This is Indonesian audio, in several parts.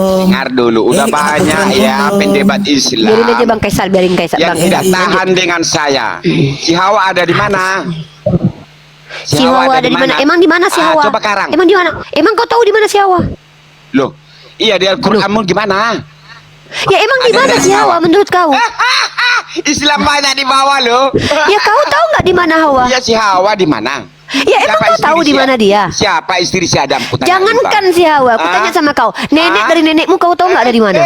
Dengar dulu, udah banyak ya pendebat Biarin aja Islam Bang Kaisal, biarin Kaisal yang Bang. tidak tahan dengan saya. Si Hawa ada di mana? Si Hawa ada di mana? Emang di mana si Hawa? Coba Karang. Emang di mana? Emang kau tahu di mana si Hawa? Loh, iya di Al-Quranmu gimana? Ya emang di mana si Hawa menurut kau? Islam banyak di bawah loh. Ya kau tahu nggak di mana Hawa? Iya si Hawa di mana? Ya emang kau tahu di mana dia? Siapa istri si Adam? Jangankan si Hawa, aku tanya sama kau. Nenek dari nenekmu kau tahu nggak ada di mana?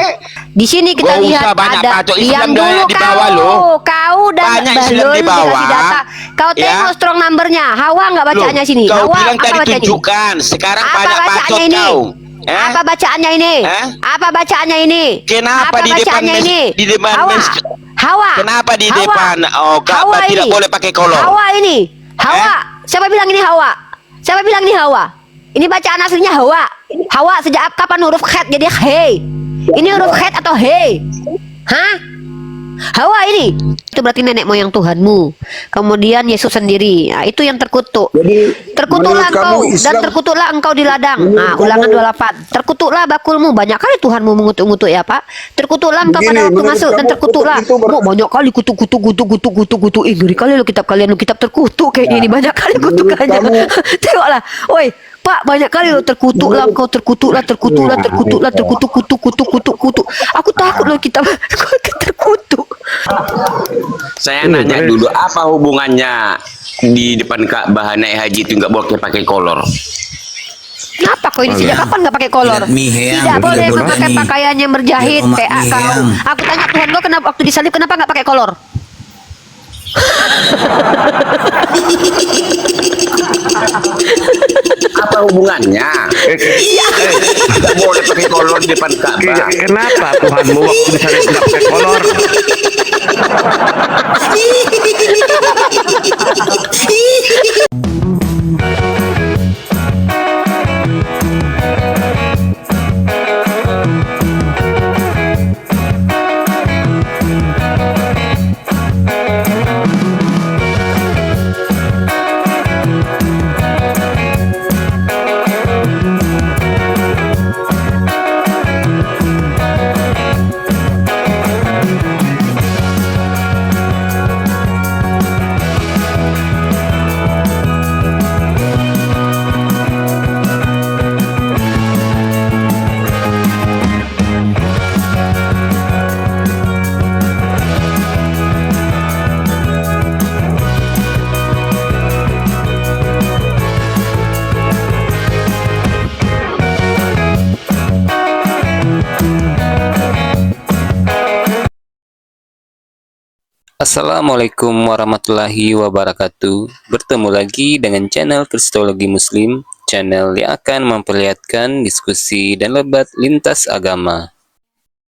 Di sini kita Gak lihat usah banyak ada. pacok, Diam Islam dulu di bawah loh. Kau dan Banyak Islam balon di bawah. dikasih data. Kau Ya. tengok strong numbernya. Hawa nggak bacanya Loh, sini. kau Hawa bilang apa tadi bacanya? tunjukkan. Sekarang Apa banyak bacaannya pacot ini? kau. Apa bacaannya ini? Apa bacaannya ini? Kenapa Apa di depan bacaannya ini? di depan Hawa. Hawa. Kenapa di Hawa. depan? Oh, Hawa Ka'bah tidak ini. boleh pakai kolor. Hawa ini. Hawa. Siapa bilang ini Hawa? Siapa bilang ini Hawa? Ini bacaan aslinya Hawa. Hawa sejak kapan huruf khat jadi hey? Ini huruf khat atau hey? Hah? Hawa ini. Itu berarti nenek moyang Tuhanmu. Kemudian Yesus sendiri. Nah, itu yang terkutuk. Jadi, Terkutuklah menurut engkau kamu dan Islam- terkutuklah engkau di ladang. Menurut Nah, ulangan kamu- 28. Terkutuklah bakulmu. Banyak kali Tuhanmu mengutuk-ngutuk ya, Pak. Terkutuklah engkau Begini, pada waktu menurut masuk dan kamu terkutuklah. kutuk itu Oh, banyak kali kutuk. Ngeri kali lo kitab kalian, lo kitab terkutuk kayaknya ini banyak kali menurut kutukannya. kamu- Tengoklah. Oi, Pak, banyak kali lo terkutuklah engkau, terkutuk. Aku takut lo kitab terkutuk. Saya nanya dulu, apa hubungannya di depan Ka'bah naik haji itu nggak boleh pakai kolor? Kenapa kau ini sejak kapan nggak pakai kolor? Lihat miheng, Tidak boleh lihat memakai Dorani. pakaian yang berjahit, Lihat Oma PA kau. Miheng. Aku tanya Tuhan kau kenapa waktu disalib kenapa nggak pakai kolor? Apa hubungannya? Nggak boleh pakai kolor di depan Ka'bah. Kenapa Tuhanmu waktu disalib nggak pakai kolor? Assalamualaikum warahmatullahi wabarakatuh. Bertemu lagi dengan channel Kristologi Muslim, channel yang akan memperlihatkan diskusi dan debat lintas agama.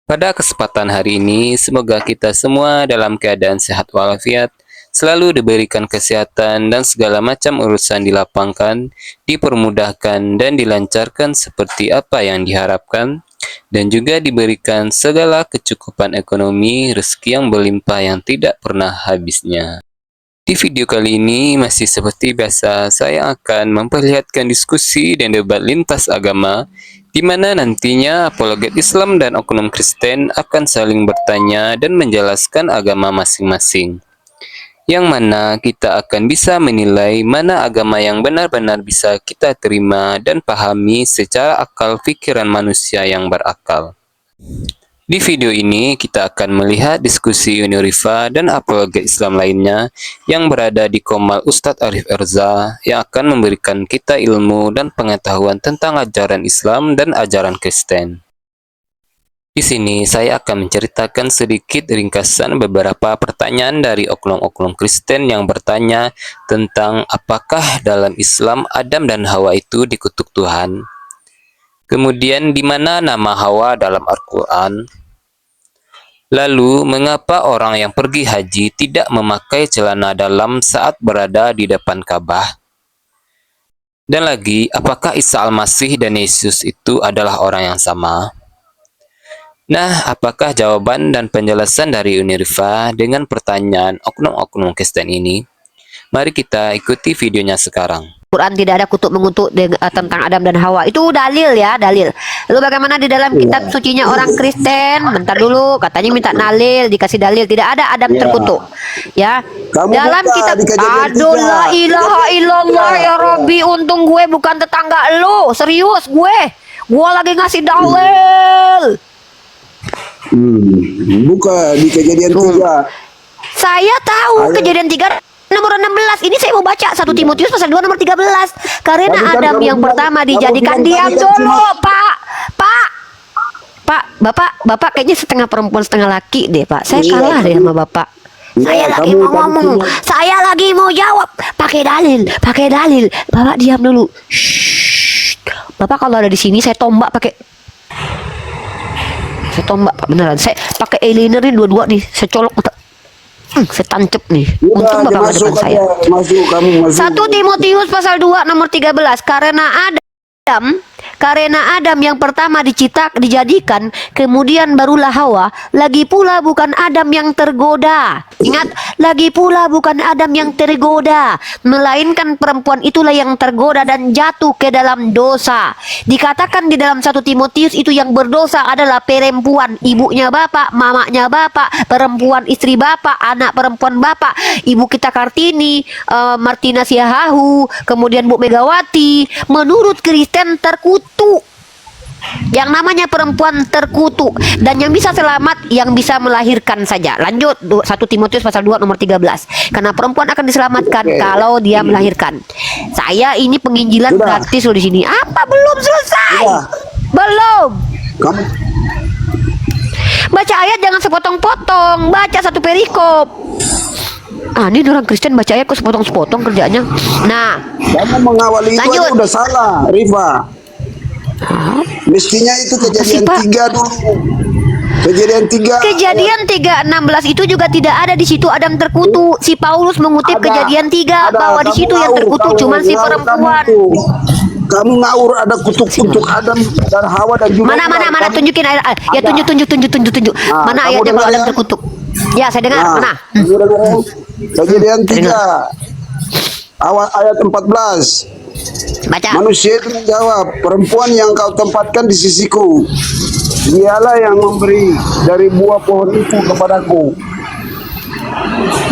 Pada kesempatan hari ini, semoga kita semua dalam keadaan sehat walafiat, selalu diberikan kesehatan dan segala macam urusan dilapangkan, dipermudahkan dan dilancarkan seperti apa yang diharapkan, dan juga diberikan segala kecukupan ekonomi, rezeki yang berlimpah yang tidak pernah habisnya. Di video kali ini, masih seperti biasa, saya akan memperlihatkan diskusi dan debat lintas agama, di mana nantinya apologet Islam dan oknum Kristen akan saling bertanya dan menjelaskan agama masing-masing. Yang mana kita akan bisa menilai mana agama yang benar-benar bisa kita terima dan pahami secara akal pikiran manusia yang berakal. Di video ini kita akan melihat diskusi Unirifa dan apologet Islam lainnya yang berada di Komal Ustadz Arif Erza yang akan memberikan kita ilmu dan pengetahuan tentang ajaran Islam dan ajaran Kristen. Di sini saya akan menceritakan sedikit ringkasan beberapa pertanyaan dari oknum-oknum Kristen yang bertanya tentang apakah dalam Islam Adam dan Hawa itu dikutuk Tuhan. Kemudian di mana nama Hawa dalam Al-Quran? Lalu mengapa orang yang pergi haji tidak memakai celana dalam saat berada di depan Ka'bah? Dan lagi, apakah Isa Al-Masih dan Yesus itu adalah orang yang sama? Nah, apakah jawaban dan penjelasan dari Unirifa dengan pertanyaan oknum-oknum Kristen ini? Mari kita ikuti videonya sekarang. Quran tidak ada kutuk mengutuk tentang Adam dan Hawa. Itu dalil ya, dalil. Lalu bagaimana di dalam kitab sucinya orang Kristen? Bentar dulu, katanya minta dalil, dikasih dalil. Tidak ada Adam terkutuk. Ya. Kamu Dalam buka kitab di Kejadian aduh 3. la ilaha illallah ya Rabbi, untung gue bukan tetangga lu. Serius gue. Gue lagi ngasih dalil. Buka di Kejadian 3. Saya tahu Ayo. Kejadian 3 nomor 16. Ini saya mau baca 1 Timotius pasal 2 nomor 13. Karena Tadi kan Adam kamu yang bilang- pertama kamu dijadikan bilang diam tadi kan dulu, cuma- Pak, Bapak kayaknya setengah perempuan setengah laki deh, Pak. Saya Iya, kalah deh kamu- sama Bapak. Iya, Saya lagi kamu mau tadi ngomong, cuma- saya lagi mau jawab, pakai dalil. Bapak diam dulu. Shh. Bapak kalau ada di sini saya tombak pakai. Saya tombak, Pak, beneran. Saya pakai eyeliner nih dua-dua nih, saya colok mata. Saya tancep nih. Untung Bapak nggak depan saya. Masuk kamu masuk. 1 Timotius pasal 2 nomor 13. Karena Adam yang pertama dijadikan, kemudian barulah Hawa. Lagi pula bukan Adam yang tergoda. Ingat, lagi pula bukan Adam yang tergoda, melainkan perempuan itulah yang tergoda dan jatuh ke dalam dosa. Dikatakan di dalam 1 Timotius itu yang berdosa adalah perempuan, ibunya bapak, mamanya bapak, perempuan istri bapak, anak perempuan bapak, ibu kita Kartini, Martina Siahahu, kemudian Bu Megawati. Menurut Kristen terkutuk. Yang namanya perempuan terkutuk, dan yang bisa selamat yang bisa melahirkan saja. Lanjut 1 Timotius pasal 2 nomor 13. Karena perempuan akan diselamatkan kalau dia melahirkan. Saya ini penginjilan Sudah. gratis loh di sini. Apa belum selesai? Sudah. Belum. Kamu Baca ayat jangan sepotong-potong. Baca satu perikop. Ini orang Kristen baca ayat kok sepotong-sepotong kerjanya. Nah, kamu mengawali itu Lanjut. aja udah salah, Rifa. Mestinya itu sih, Kejadian Pak? 3 dulu. Kejadian 3. Kejadian 3:16 itu juga tidak ada di situ Adam terkutuk. Si Paulus mengutip Ada. Kejadian 3 Ada. bahwa di Kamu situ yang ngawur, terkutuk kamu cuma si ngawur, perempuan. Kamu ngawur, ada kutuk Adam dan Hawa dan juga Mana Kamu- tunjukin ayat. Ya Ada. tunjuk. Nah, Mana kamu ayatnya kalau dengar Adam ya? terkutuk? Ya, saya dengar. Nah, Mana? kamu dengar ya? Kejadian 3 Dengar. awal ayat 14. Baca. Manusia itu menjawab, perempuan yang kau tempatkan di sisiku, dialah yang memberi dari buah pohon itu kepadaku.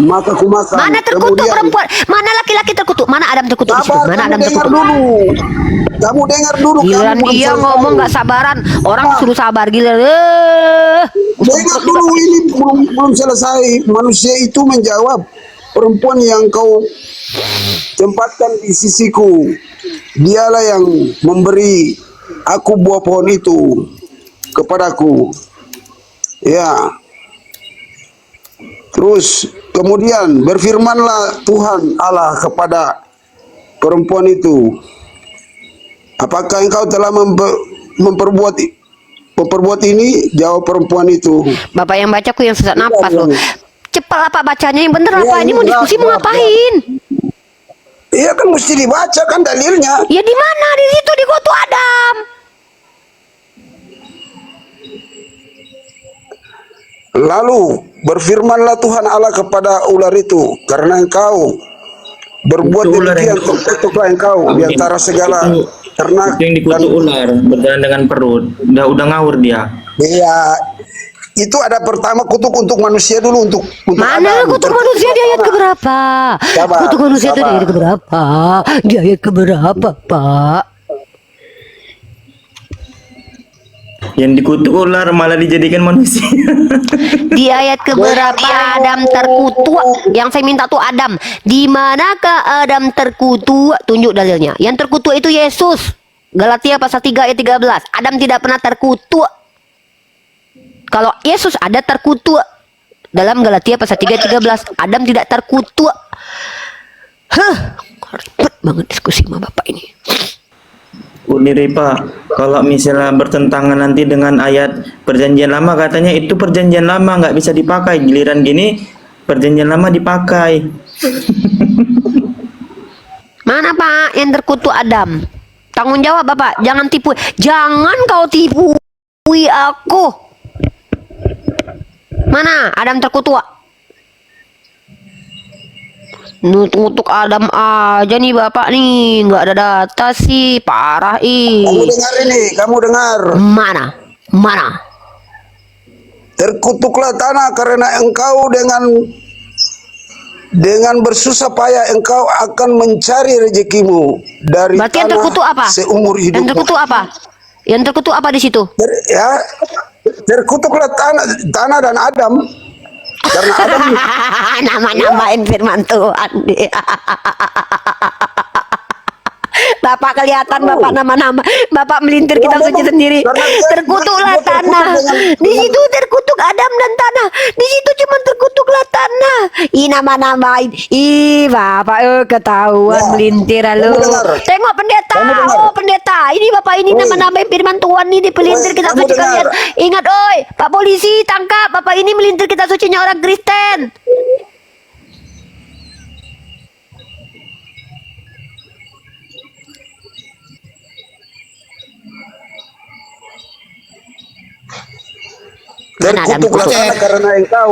Maka ku makan. Mana terkutuk Kemudian- perempuan? Mana laki-laki terkutuk? Mana Adam terkutuk di situ? Sabar, Mana kamu Adam dengar terkutuk? dulu. Kamu dengar dulu. Giliran kamu belum dia selesai. ngomong nggak sabaran, orang suruh sabar gila. Dengar dulu, ini belum selesai. Manusia itu menjawab, perempuan yang kau tempatkan di sisiku, dialah yang memberi aku buah pohon itu kepadaku. Ya. Terus kemudian berfirmanlah Tuhan Allah kepada perempuan itu, apakah engkau telah memperbuat ini? Jawab perempuan itu, Bapak yang bacaku yang sesak napas Iya, loh. iya. Cepat apa bacanya yang bener Iya, apa? Ini mau iya, diskusi mau iya, ngapain? iya kan mesti dibaca kan dalilnya. Ya di mana? Di situ di kutu Adam. Lalu berfirmanlah Tuhan Allah kepada ular itu, karena engkau berbuat Itu ular demikian, yang- terkutuklah engkau di antara segala ternak Itu yang dikutuk ular berjalan dengan perut. Udah ngawur dia. Iya, itu ada pertama kutuk untuk manusia dulu, untuk Mana Adam. kutuk manusia di ayat keberapa? Sabar, Kutuk manusia itu di sabar. ayat keberapa? Di ayat keberapa, Pak? Yang dikutuk ular malah dijadikan manusia. Di ayat keberapa Adam terkutuk? Yang saya minta tuh Adam. Di manakah Adam terkutuk? Tunjuk dalilnya. Yang terkutuk itu Yesus. Galatia pasal 3 ayat 13. Adam tidak pernah terkutuk. Kalau Yesus ada terkutuk. Dalam Galatia pasal 3 ayat 13. Adam tidak terkutuk. Ribet banget diskusi sama Bapak ini. Uni Pak, kalau misalnya bertentangan nanti dengan ayat perjanjian lama, katanya itu perjanjian lama nggak bisa dipakai. Giliran gini perjanjian lama dipakai. Mana Pak yang terkutuk Adam? Tanggung jawab Bapak, jangan tipu. Jangan kau tipui aku. Mana Adam terkutuk? Nutuk Adam aja nih bapak nih, nggak ada data sih, parah Kamu dengar ini, kamu dengar. Mana? Terkutuklah tanah karena engkau dengan bersusah payah engkau akan mencari rezekimu dari Berarti yang tanah terkutuk apa? seumur Yang hidupmu. terkutuk apa? Yang terkutuk apa di situ? Terkutuklah tanah dan Adam. Karena Adam Nama-namain firman Tuhan. Bapak kelihatan, Bapak nama-nama, Bapak melintir kitab suci sendiri. Terkutuklah tanah. Di situ terkutuk Adam dan tanah. Di situ cuma terkutuklah tanah. Nama-namain. Bapak ketahuan Ya, melintir kamu lu. dengar. Tengok pendeta. Kamu dengar. Oh, pendeta. Ini Bapak ini Oi. nama-namain firman Tuhan ini di pelintir Oi, kitab kamu suci kalian. dengar. Ingat, oi, Pak polisi tangkap. Bapak ini melintir kitab sucinya orang Kristen. Mana Adam terkutuklah terkutuk? tanah karena engkau.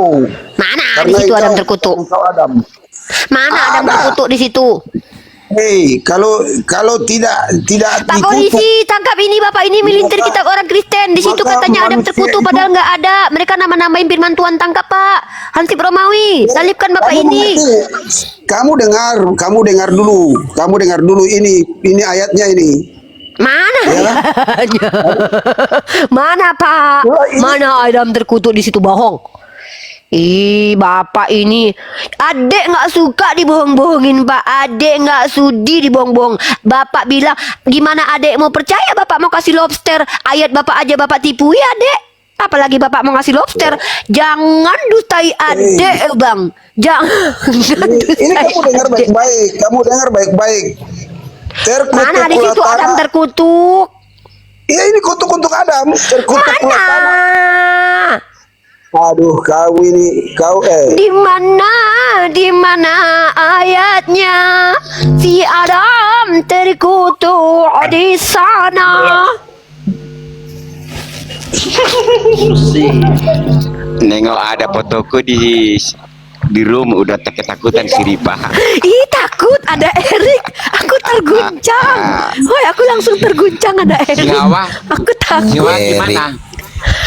Mana di Karena situ Adam engkau- terkutuk? Engkau Adam. Mana Adam terkutuk di situ? Hei, kalau tidak Pak dikutuk, polisi, tangkap ini Bapak ini melintir Maka- kitab orang Kristen. Di situ maka katanya Adam manusia terkutuk itu- padahal nggak ada. Mereka nama-namain firman Tuhan, tangkap Pak. Hansip Romawi, salibkan Bapak kamu ini. mengerti? Kamu dengar dulu ini ayatnya ini. Mana Ya. ayatnya? Mana Pak? Wah, ini- Mana Adam terkutuk di situ, bohong. Bapak ini adek nggak suka dibohong-bohongin Pak. Adek nggak sudi dibohong-bohong. Bapak bilang gimana adek mau percaya Bapak mau kasih lobster. Ayat Bapak aja Bapak tipu ya adek. Apalagi Bapak mau ngasih lobster. Jangan dustai adek Bang. Jangan Ini dustai kamu dengar adek. baik-baik. Kamu dengar baik-baik. Mana di situ Adam terkutuk? Iya, ini kutuk untuk Adam. Terkutuklah tanah. Mana? Aduh, kau Di mana ayatnya si Adam terkutuk di sana? Nengok ada fotoku di room udah ketakutan si Ripa. Takut ada Erik. Aku terguncang. Woi, aku langsung terguncang ada Si Erik. Hawa, Aku si takut. Hawa gimana?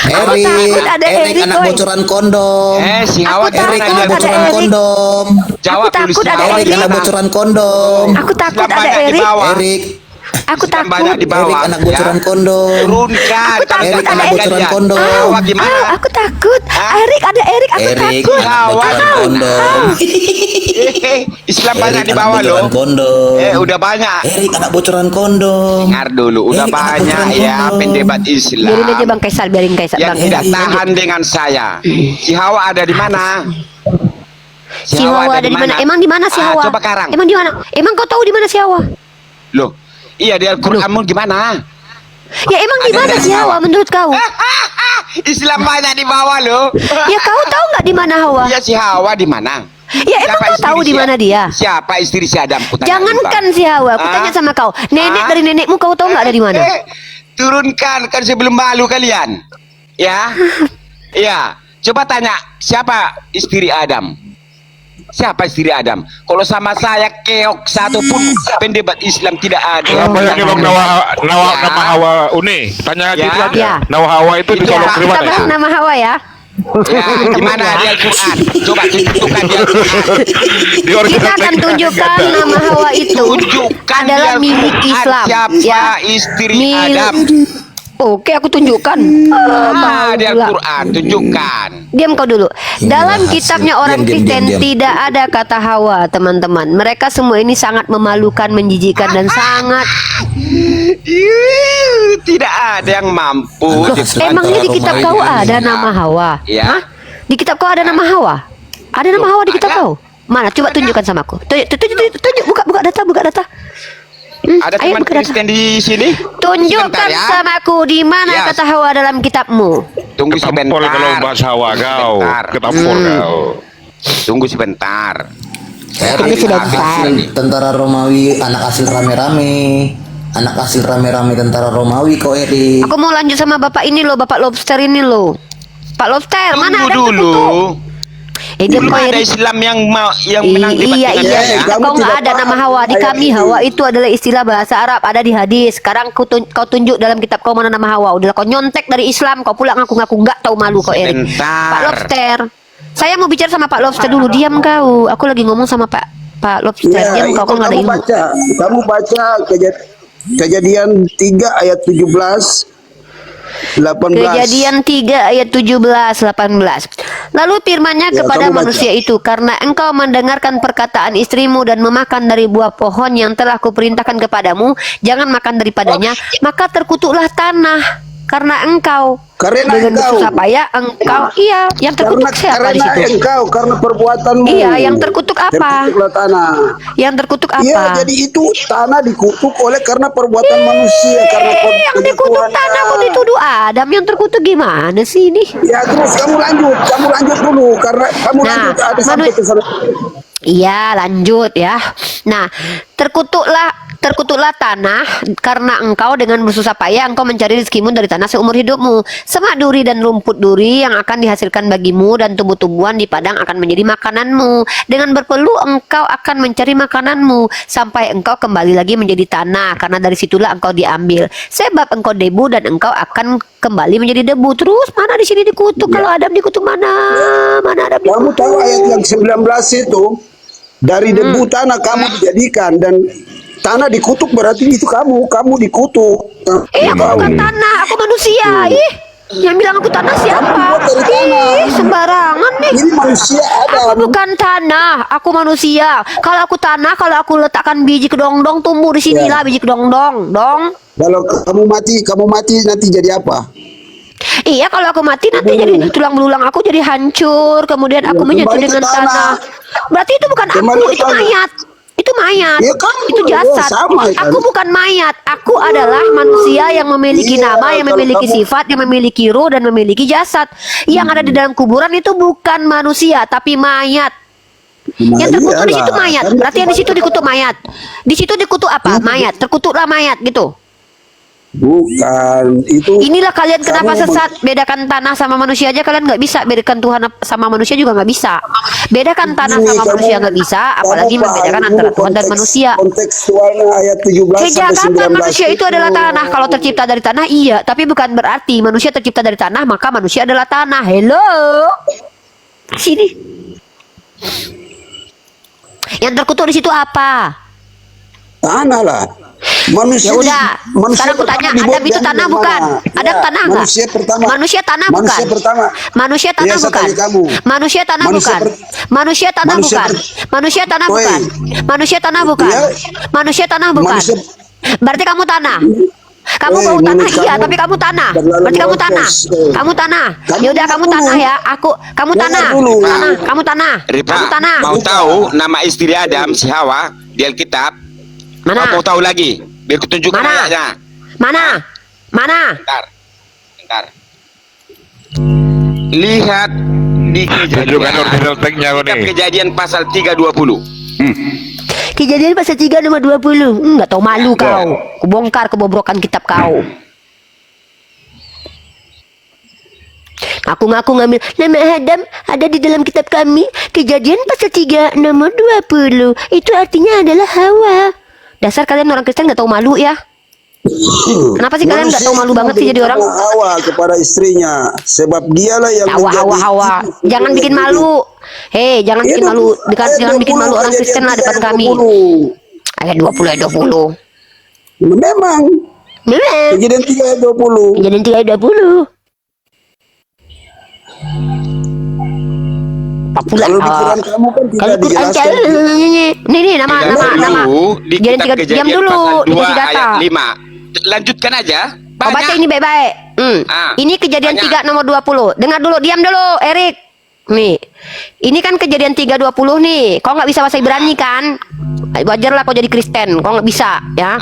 Aku takut ada Erik Erik. anak Woi. bocoran kondom. Si Hawa Aku takut Erik gimana? anak ada bocoran Erik. kondom. Jawab Aku dulu takut si ada Hawa Erik Erik. anak gimana? bocoran kondom. Aku takut Islam ada banyak di Erik. bawah. Erik, Aku Islam banyak di takut. bawah. Erik anak bocoran ya. kondom. Turunkan. Aku takut Erik ada anak Erik. bocoran kondom. Hawa gimana? Aku takut. Hah? Erik ada Erik. Aku Erik takut. anak bocoran kondom. Islam banyak Erik di anak bawah loh. bocoran kondom. Udah banyak. Erik anak bocoran kondom. Dengar dulu, udah Erik anak banyak bocoran ya kondom. pendebat Biarin aja Islam Bang Kaisal, biarin Kaisal yang Bang. tidak Erik. tahan dengan saya. Si Hawa ada di mana? Si Hawa ada di mana? Emang di mana si Hawa? Coba Karang. Emang di mana? Emang kau tahu di mana si Hawa? Loh, iya di Al-Qur'anmu gimana? Ya emang di Ada mana di si Hawa. Hawa menurut kau? Islam banyak di bawah loh. Ya kau tahu nggak di mana Hawa? Iya si Hawa di mana? Ya emang kau istri tahu di si- mana dia? Siapa istri si Adam? Ku tanya Jangankan dulu, Bang. si Hawa, aku Ah? tanya sama kau. Nenek Ah? dari nenekmu kau tahu nggak ada di mana? Turunkan kan sebelum malu kalian. Ya. Iya. Coba tanya siapa istri Adam? Siapa istri Adam? Kalau sama saya keok satu pun pendebat Islam tidak ada. Siapa yang ngomong Ya. nama Hawa Uni? Tanya Ya. gitu aja. Ya. Nama Hawa itu Itu ditolong ya. dari Kita mana? bahas nama Hawa ya. Ya, gimana di Al-Quran? Coba tunjukkan di Al-Quran. Di original Kita akan text tunjukkan nggak ada. nama Hawa itu Tunjukkan adalah di milik Al-Quran Islam. siapa Ya. istri Milik- Adam. Oke, aku tunjukkan. Ah, di Tahu pula. Al-Quran tunjukkan. Diam kau dulu. Dalam bahas. kitabnya orang Diam, diam, Kristen diam, diam. tidak ada kata Hawa, teman-teman. Mereka semua ini sangat memalukan, menjijikkan dan sangat. Tidak ada yang mampu. Emangnya di kitab kau ada nama Hawa? Ya. Hah? Di kitab kau ada nama Hawa? Ada nama Loh, Hawa di kitab ada. kau? Mana? Coba tunjukkan sama aku. Tunjuk, buka data, buka data. Ada Ayo teman buka data. Kristen di sini? Tunjukkan Sebentar ya. sama aku di mana Ya. kata Hawa dalam kitabmu. Tunggu Ketampol sebentar. kalau bahas Hawa kau. Sebentar. Ketampol kau. Tunggu sebentar. Tunggu sebentar. Tentara Romawi anak hasil rame-rame. Anak hasil rame-rame tentara Romawi kok Erik. Aku mau lanjut sama bapak ini loh, bapak lobster ini loh. Pak lobster, mana Tunggu ada dulu. terkutuk? Itu Belum ada poin. Islam yang menang debat Iya dengan iya, saya. kamu kau nggak tidak ada nama paham Hawa di ayat kami. itu. Hawa itu adalah istilah bahasa Arab, ada di hadis. Sekarang kau tunjuk dalam kitab kau mana nama Hawa. Udah kau nyontek dari Islam, kau pula ngaku-ngaku nggak tahu malu kau Erik. Sebentar. Pak Lobster, saya mau bicara sama Pak Lobster dulu. Diam kau. Aku lagi ngomong sama Pak Lobster. Ya, Diam kau nggak ada kamu ilmu. baca kejadian 3 ayat 17 18. Kejadian 3 ayat 17 18. Lalu firman-Nya Ya, kepada kamu baca. manusia itu, karena engkau mendengarkan perkataan istrimu dan memakan dari buah pohon yang telah kuperintahkan kepadamu, jangan makan daripadanya, maka terkutuklah tanah karena engkau. Karena dengan engkau. bersusah payah engkau, iya, yang terkutuk siapa di situ? engkau, karena perbuatanmu. Iya, yang terkutuk apa? Terkutuklah tanah. Yang terkutuk Iya, apa? jadi itu tanah dikutuk oleh karena perbuatan manusia, karena Yang dikutuk tanah kok dituduh Adam, yang terkutuk gimana sih ini? Ya terus kamu lanjut dulu karena kamu Nah, lanjut ada sampai ke sana. Iya, lanjut ya. Nah, terkutuklah tanah karena engkau dengan bersusah payah engkau mencari rezekimu dari tanah seumur hidupmu. Semak duri dan rumput duri yang akan dihasilkan bagimu dan tumbuh-tumbuhan di padang akan menjadi makananmu. Dengan berpeluh engkau akan mencari makananmu sampai engkau kembali lagi menjadi tanah, karena dari situlah engkau diambil. Sebab engkau debu dan engkau akan kembali menjadi debu. Terus mana di sini dikutuk? Kalau Adam dikutuk mana? Mana Adam Kamu dikutuk? tahu ayat yang 19 itu dari debu tanah kamu dijadikan dan tanah dikutuk berarti itu kamu dikutuk. Aku Tahu. bukan tanah, aku manusia. Ih, yang bilang aku tanah siapa? Dari tanah. Ih, sembarangan nih. Ini manusia Aku ada. bukan tanah, aku manusia. Kalau aku tanah, kalau aku letakkan biji kedong-dong tumbuh di sinilah biji kedong-dong, dong. Kalau kamu mati nanti jadi apa? Iya, kalau aku mati nanti jadi tulang belulang aku jadi hancur, kemudian aku menyentuh kembali ke dengan tanah. tanah. Berarti itu bukan Kembali aku, ke itu tanah. mayat. Itu mayat. Ya, kamu, Itu jasad. ya, sama, kan? Aku bukan mayat. Aku adalah manusia yang memiliki Iya, nama, yang kalau memiliki kamu- sifat, yang memiliki ruh dan memiliki jasad. Yang ada di dalam kuburan itu bukan manusia, tapi mayat. Yang terkutuk di situ mayat. Berarti yang di situ dikutuk mayat. Di situ dikutuk apa? Mayat. Terkutuklah mayat gitu. Bukan itu. Inilah kalian kenapa Kamu sesat. Bedakan tanah sama manusia aja kalian nggak bisa. Bedakan Tuhan sama manusia juga nggak bisa. Bedakan tanah Ini sama kamu- manusia nggak bisa. Apalagi kamu membedakan pahami antara dulu Tuhan dan manusia. Kontekstualnya ayat 17 Sejak sampai kapan 19 manusia itu adalah tanah? Kalau tercipta dari tanah, iya. Tapi bukan berarti manusia tercipta dari tanah, maka manusia adalah tanah. Hello? Sini. Yang terkutuk di situ apa? tanah lah. Manusia Ya udah. Sekarang aku pertama tanya, dibuat Adam itu dari tanah mana? bukan? Adam Ya, tanah nggak? Manusia pertama. Manusia tanah bukan? Manusia pertama. Manusia tanah Ya, saya bukan? tanya kamu. Manusia tanah Manusia bukan? per- Manusia tanah manusia bukan? per- Manusia tanah Woi. bukan? Manusia tanah bukan? Ya. Manusia tanah bukan? Manusia- Berarti kamu tanah. Kamu Woi, mau tanah, mulut iya, kamu tapi kamu tanah. terlalu Berarti kamu merokok, tanah. woi. Kamu tanah. Kamu Ya udah kamu dulu. tanah ya. Kamu Dengar tanah. dulu. Tanah. Kamu tanah. Ripa, Kamu tanah. mau tahu nama istri Adam si Hawa di Alkitab? Mana? Kau mau tahu lagi? Biar kutunjukkan Mana? ayatnya. Mana? Mana? Bentar. Lihat di Tunjukkan original tag-nya kau Kitab nih. Kejadian pasal 3:20. Kejadian pasal 3 nomor 20. Nggak tahu malu kau. Kubongkar kebobrokan kitab kau. Ngaku-ngaku ngambil nama Adam ada di dalam kitab kami. Kejadian pasal 3 nomor 20. Itu artinya adalah Hawa. Dasar kalian orang Kristen nggak tahu malu ya. Kenapa sih kalian nggak tahu malu banget sih jadi orang? Hawa kepada istrinya, sebab dialah yang Hawa. Jangan bikin malu. Hei, jangan bikin malu. Jangan bikin malu orang Kristen lah depan kami. Ayat 20 ayat 20. Memang Memang. kejadian 3 ayat 20. Kejadian 3 ayat 20. Apa pula? Kalau di Quran kamu kan Kalau tidak Quran dijelaskan. nih nama Di Kejadian kitab 3 diam Kejadian dulu, pasal 2 dikasih data. ayat 5. Lanjutkan aja. Kau baca ini baik-baik. Ah, Ini kejadian banyak. 3 nomor 20. Dengar dulu, diam dulu, Erik. Nih. Ini kan kejadian 3:20 nih. Kau nggak bisa bahasa Ibrani kan? Wajar lah kau jadi Kristen. Kau nggak bisa, ya.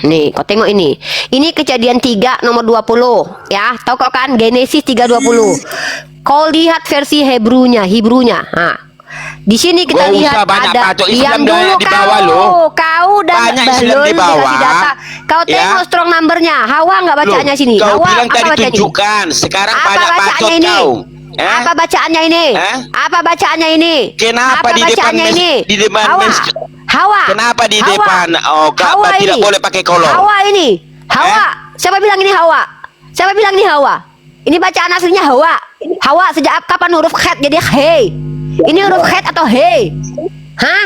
Nih, kau tengok ini. Ini kejadian 3 nomor 20, ya. Tahu kau kan Genesis 3:20. Kau lihat versi Hebrunya. Nah. Di sini kita Gak lihat usah banyak ada bacot. diam Islam dulu di bawah lo. Kau dan Banyak Islam di bawah. dikasih data. Kau Ya. tengok strong numbernya. Hawa nggak bacanya Loh, sini. Kau Hawa bilang apa tadi bacanya? tunjukkan. Sekarang Apa banyak bacanya bacot ini? kau. Apa bacaannya ini? Eh? Apa bacaannya ini? Kenapa Apa di depan bacaannya ini? di depan Hawa. Hawa? Kenapa di Hawa. depan? Oh, Ka'bah Hawa tidak ini. boleh pakai kolor. Hawa ini. Hawa. Siapa bilang ini Hawa? Siapa bilang ini Hawa? Ini bacaan aslinya Hawa. Hawa sejak kapan huruf khat jadi hey? Ini huruf khat atau hey? Hah?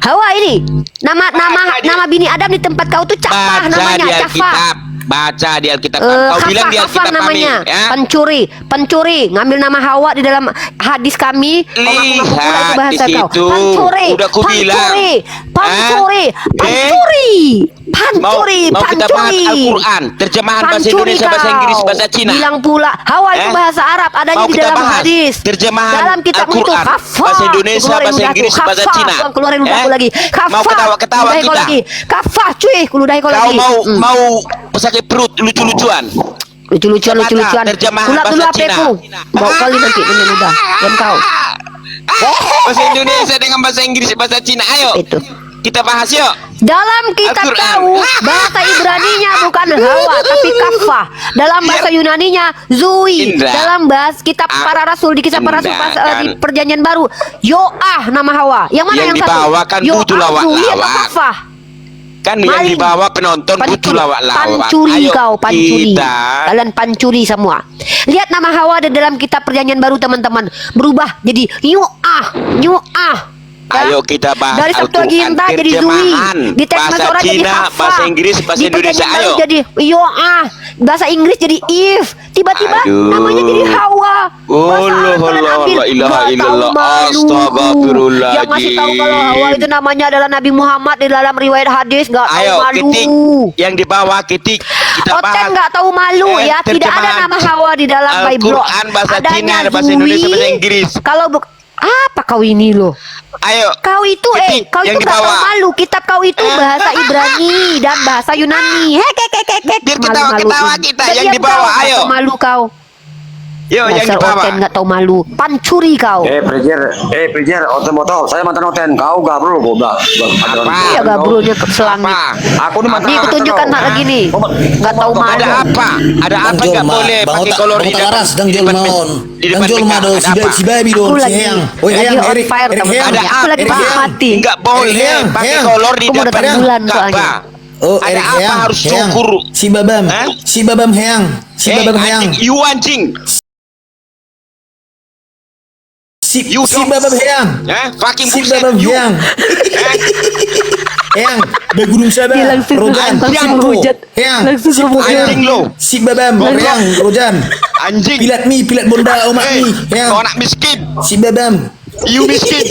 Hawa ini. Nama bini Adam di tempat kau tuh Cafah Baca namanya, di Cafah. Alkitab. Baca di Alkitab. Kau bilang di Kafah Alkitab kami, namanya, ya? pencuri, ngambil nama Hawa di dalam hadis kami. Kau ngaku-ngaku pula itu bahasa di kau. situ. Pencuri, Udah ku bilang. pancuri, Mau kita bahas pancuri. Al-Quran, terjemahan bahasa Pancuri Indonesia, bahasa kau. Inggris, bahasa Cina. Bilang pula Hawa itu Eh? bahasa Arab, adanya Mau di kita dalam bahas hadis. terjemahan Dalam kitabmu itu Al-Quran, kafah. bahasa Indonesia, Keluarin bahasa ludahku, Inggris, bahasa kafah. Cina. Tuan, keluarin ludahku Eh? lagi. Kafah. Mau ketawa-ketawa Ludahi kau kita? lagi. Kafah cuy, ludahi kau Kau lagi. mau sakit perut lucu-lucuan. Lucu-lucuan. terjemahan Kulap dulu bahasa Cina. HP-ku. Bawa kali nanti ini udah. Diam kau. Bahasa Indonesia dengan bahasa Inggris, bahasa Cina. Ayo. Itu. Kita bahas yuk. Dalam kitab Al-Quran. kau bahasa Ibraninya bukan Hawa tapi kafah. Dalam bahasa Yunaninya Zui. Indra. Dalam bahasa kitab para rasul di kisah para rasul Indra, di kan. perjanjian baru Yoah nama Hawa. Yang mana Yang yang, dibawa satu? kan Yoah, butuh lawak-lawak. Zui atau kafah? Kan yang Maling. dibawa penonton butuh lawak-lawak. Pancuri Ayo, kau, pancuri. Kita Kalian pancuri semua. Lihat nama Hawa ada dalam kitab perjanjian baru teman-teman. Berubah jadi Yoah. Ayo kita bahas Dari Septuaginta jadi Zui. Di teks bahasa Masoret jadi Cina, Kafah. bahasa Inggris, bahasa Di Indonesia. perjanjian baru Ayo. jadi Yoah. Bahasa Inggris jadi If. Tiba-tiba Aduh. namanya jadi Hawa. Masa Allah, kalian Allah, ambil? la ilaha Nggak tahu illallah. malu. Astagfirullahaladzim. Yang ngasih tahu kalau Hawa itu namanya adalah Nabi Muhammad di dalam riwayat hadis. Nggak tahu Ayo malu. ketik yang dibawa ketik kita Oten bahas. nggak tahu malu ya, tidak ada terjemahan nama Hawa di dalam Bible. Al-Quran bahasa Adanya Cina, bahasa Zui. Indonesia, bahasa Inggris. Kalau apa kau ini loh? Ayo. Kau itu Ketik kau yang itu nggak tahu dibawa. malu. Kitab kau itu bahasa Ibrani dan bahasa Yunani. Biar ketawa-ketawa kita, yang dibawa, ayo. Malu kau. Yuk yang Dasar dibawa. Oten nggak tahu malu. Pancuri kau. Prejer, Oten motor, saya mantan Oten, kau gabrol, kau udah. Iya gabrulnya ke selangit. Apa? Aku nih mantan Nih kutunjukkan hak lagi nih. Nggak tahu malu. Ada apa? Ada apa Jol, nggak Ma. boleh Bang pakai Ota- kolor Bang di Ota depan? Laras, Dang di Jol depan Maon. di Dang depan Jol mereka. Mado, Ada apa? si baby dong, Aku si lagi Heyang. Oi, lagi Heyang, on Erik, fire Erik teman-teman. Heyang. Aku lagi Erik patah Heyang. hati. Nggak boleh Heyang, pakai Heyang. kolor di Aku mau depan datang bulan soalnya. Ka'bah. Oh, Ada Erik apa Heyang. harus Heyang. cukur? Si Babam. Hah? Si Babam Heyang. Si Babam Heyang. anjing, you anjing. Si You si dong. Babam Heyang. Fucking Si bullshit. Babam You. Heyang. Heyang, Begunung Sabah. Dia langsung Rojan, langsung Simpo. menghujat. Heyang, Langsung Simpo Heyang. Anjing lo. Si Babam, Heyang, Rojan. Anjing. Pilat mie, pilat bonda, omak Eh, mie. Heyang. kau anak miskin. Si Babam. You miskin.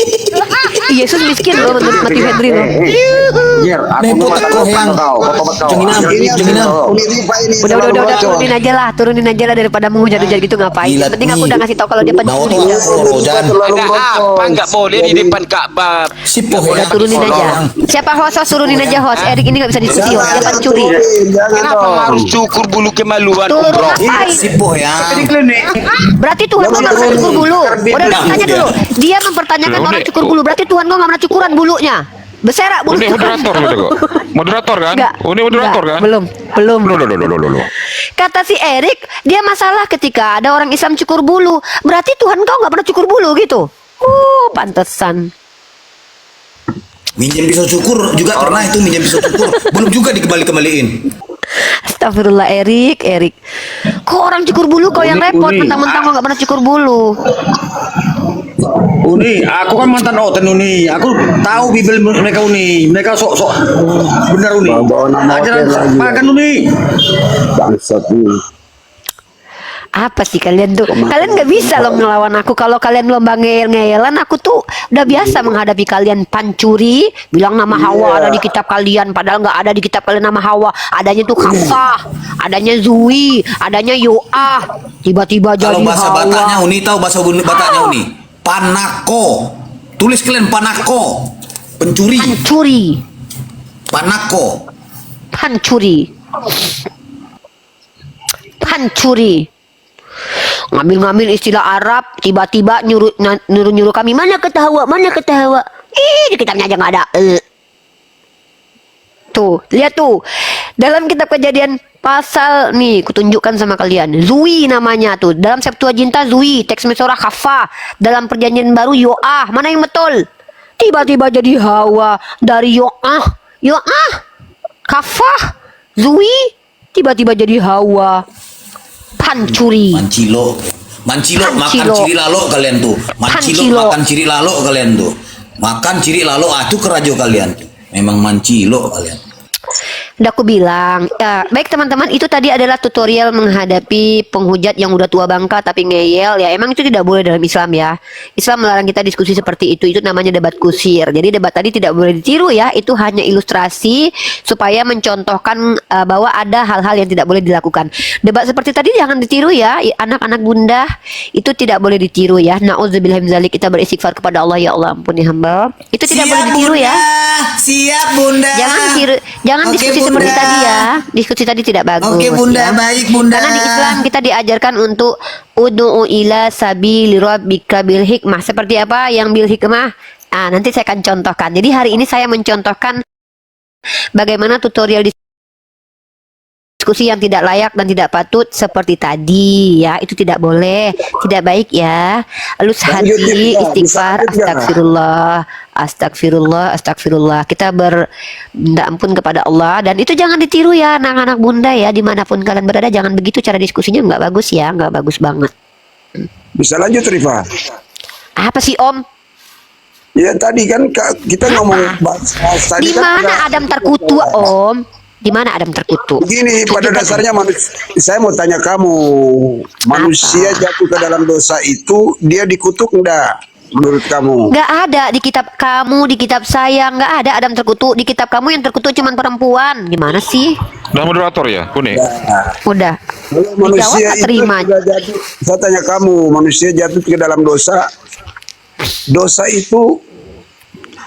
Yesus miskin loh menurut Mati Henry loh. Jer, aku Nih, mau potak mantan kau, Oten, Heyang. kau, foto kau. Janginam, Ini yang janginam. Uni Rifa ini Udah terlalu bocor. turunin aja lah daripada menghujat-hujat gitu ngapain. Gila, Yang penting aku nih. udah ngasih tahu kalau dia Bawa pencuri. tuh, Udah. Rojan. Terlalu Ada bocor. apa nggak boleh di depan Ka'bah? Si Po Udah Heyang. turunin aja. Heyang. Siapa host turunin aja host. Erik ini nggak bisa diskusi host. Dia pencuri. Jangan Kenapa dong. harus cukur bulu kemaluan, Turun bro? ngapain? Si Po Heyang. Berarti Tuhan kau nggak pernah cukur bulu. Udah tanya dulu. Dia mempertanyakan orang cukur bulu. Berarti Tuhan kau nggak pernah cukuran bulunya. Beserak bulu. Ini moderator gitu kok. Moderator kan? Enggak. Ini moderator Enggak, kan? Belum. Loh. Kata si Erik, dia masalah ketika ada orang Islam cukur bulu. Berarti Tuhan kau nggak pernah cukur bulu gitu. Pantesan. Minjem pisau cukur juga pernah itu minjem pisau cukur. Belum juga dikembaliin. Astagfirullah Erik. Kok orang cukur bulu kau yang repot, mentang-mentang kau nggak pernah cukur bulu. Uni, aku kan mantan Oten Uni. Aku tahu Bibel mereka Uni. Mereka sok benar Uni. Bawa nama Ajaran Oten lagi. makan Uni. Bangsat ini. Apa sih kalian tuh? Kalian nggak bisa loh ngelawan aku. Kalau kalian lomba ngeyel-ngeyelan, aku tuh udah biasa menghadapi kalian. Pancuri, bilang nama Hawa ada di kitab kalian, padahal nggak ada di kitab kalian nama Hawa. Adanya tuh Kafah, adanya Zui, adanya Yoah. Tiba-tiba jadi Kalau bahasa Hawa. Bataknya Uni tahu bahasa Bataknya Uni. Panako. Tulis kalian Panako. Pencuri. Pancuri, Panako. pancuri. Ngambil istilah Arab, tiba-tiba nyuruh kami mana ketawa. Di kitabnya aja nggak ada. Tuh, lihat tuh. Dalam kitab Kejadian Pasal nih, kutunjukkan sama kalian. Zui namanya tuh. Dalam Septuaginta Zui, teks Mesorah Kafah. Dalam Perjanjian Baru Yoah. Mana yang betul? Tiba-tiba jadi Hawa dari Yoah. Yoah, Kafah, Zui, tiba-tiba jadi Hawa. Pancuri. Mancilo. Mancilo makan Pancilo. ciri lalo kalian tuh. Mancilo Pancilo. makan ciri lalo kalian tuh. Makan ciri lalo itu kerajo kalian tuh. Memang mancilo kalian. Udah aku bilang, ya, baik teman-teman, itu tadi adalah tutorial menghadapi penghujat yang udah tua bangka tapi ngeyel ya. Emang itu tidak boleh dalam Islam ya. Islam melarang kita diskusi seperti itu namanya debat kusir. Jadi debat tadi tidak boleh ditiru ya. Itu hanya ilustrasi supaya mencontohkan bahwa ada hal-hal yang tidak boleh dilakukan. Debat seperti tadi jangan ditiru ya, anak-anak bunda. Itu tidak boleh ditiru ya. Nauzubillah min dzalik, kita beristighfar kepada Allah, ya Allah ampuni hamba. Itu tidak boleh ditiru ya. Siap bunda. Jangan ditiru, jangan Oke, diskusi Bunda. seperti tadi ya. Diskusi tadi tidak bagus. Oke bunda, ya. baik bunda. Karena di Islam kita diajarkan untuk ud'u ila sabili rabbika bil hikmah. Seperti apa yang bil hikmah? Nanti saya akan contohkan. Jadi hari ini saya mencontohkan bagaimana tutorial diskusi yang tidak layak dan tidak patut seperti tadi ya. Itu tidak boleh, tidak baik ya. Lus hati, istighfar, astagfirullah, astagfirullah, astagfirullah. Kita minta ampun kepada Allah, dan itu jangan ditiru ya anak-anak bunda ya, dimanapun kalian berada. Jangan begitu cara diskusinya, nggak bagus ya, nggak bagus banget. Bisa lanjut Rifa? Apa sih Om? Ya tadi kan kita ngomong bahasa Di mana Adam terkutuk Om? Di mana Adam terkutuk? Begini, pada dasarnya saya mau tanya kamu, manusia jatuh ke dalam dosa itu dia dikutuk enggak menurut kamu? Nggak ada di kitab kamu, di kitab saya, nggak ada Adam terkutuk. Di kitab kamu yang terkutuk cuma perempuan. Gimana sih? Udah moderator ya, Kuning? Udah. Kalau Dijawab manusia tak itu terima. sudah jatuh, saya tanya kamu, manusia jatuh ke dalam dosa, dosa itu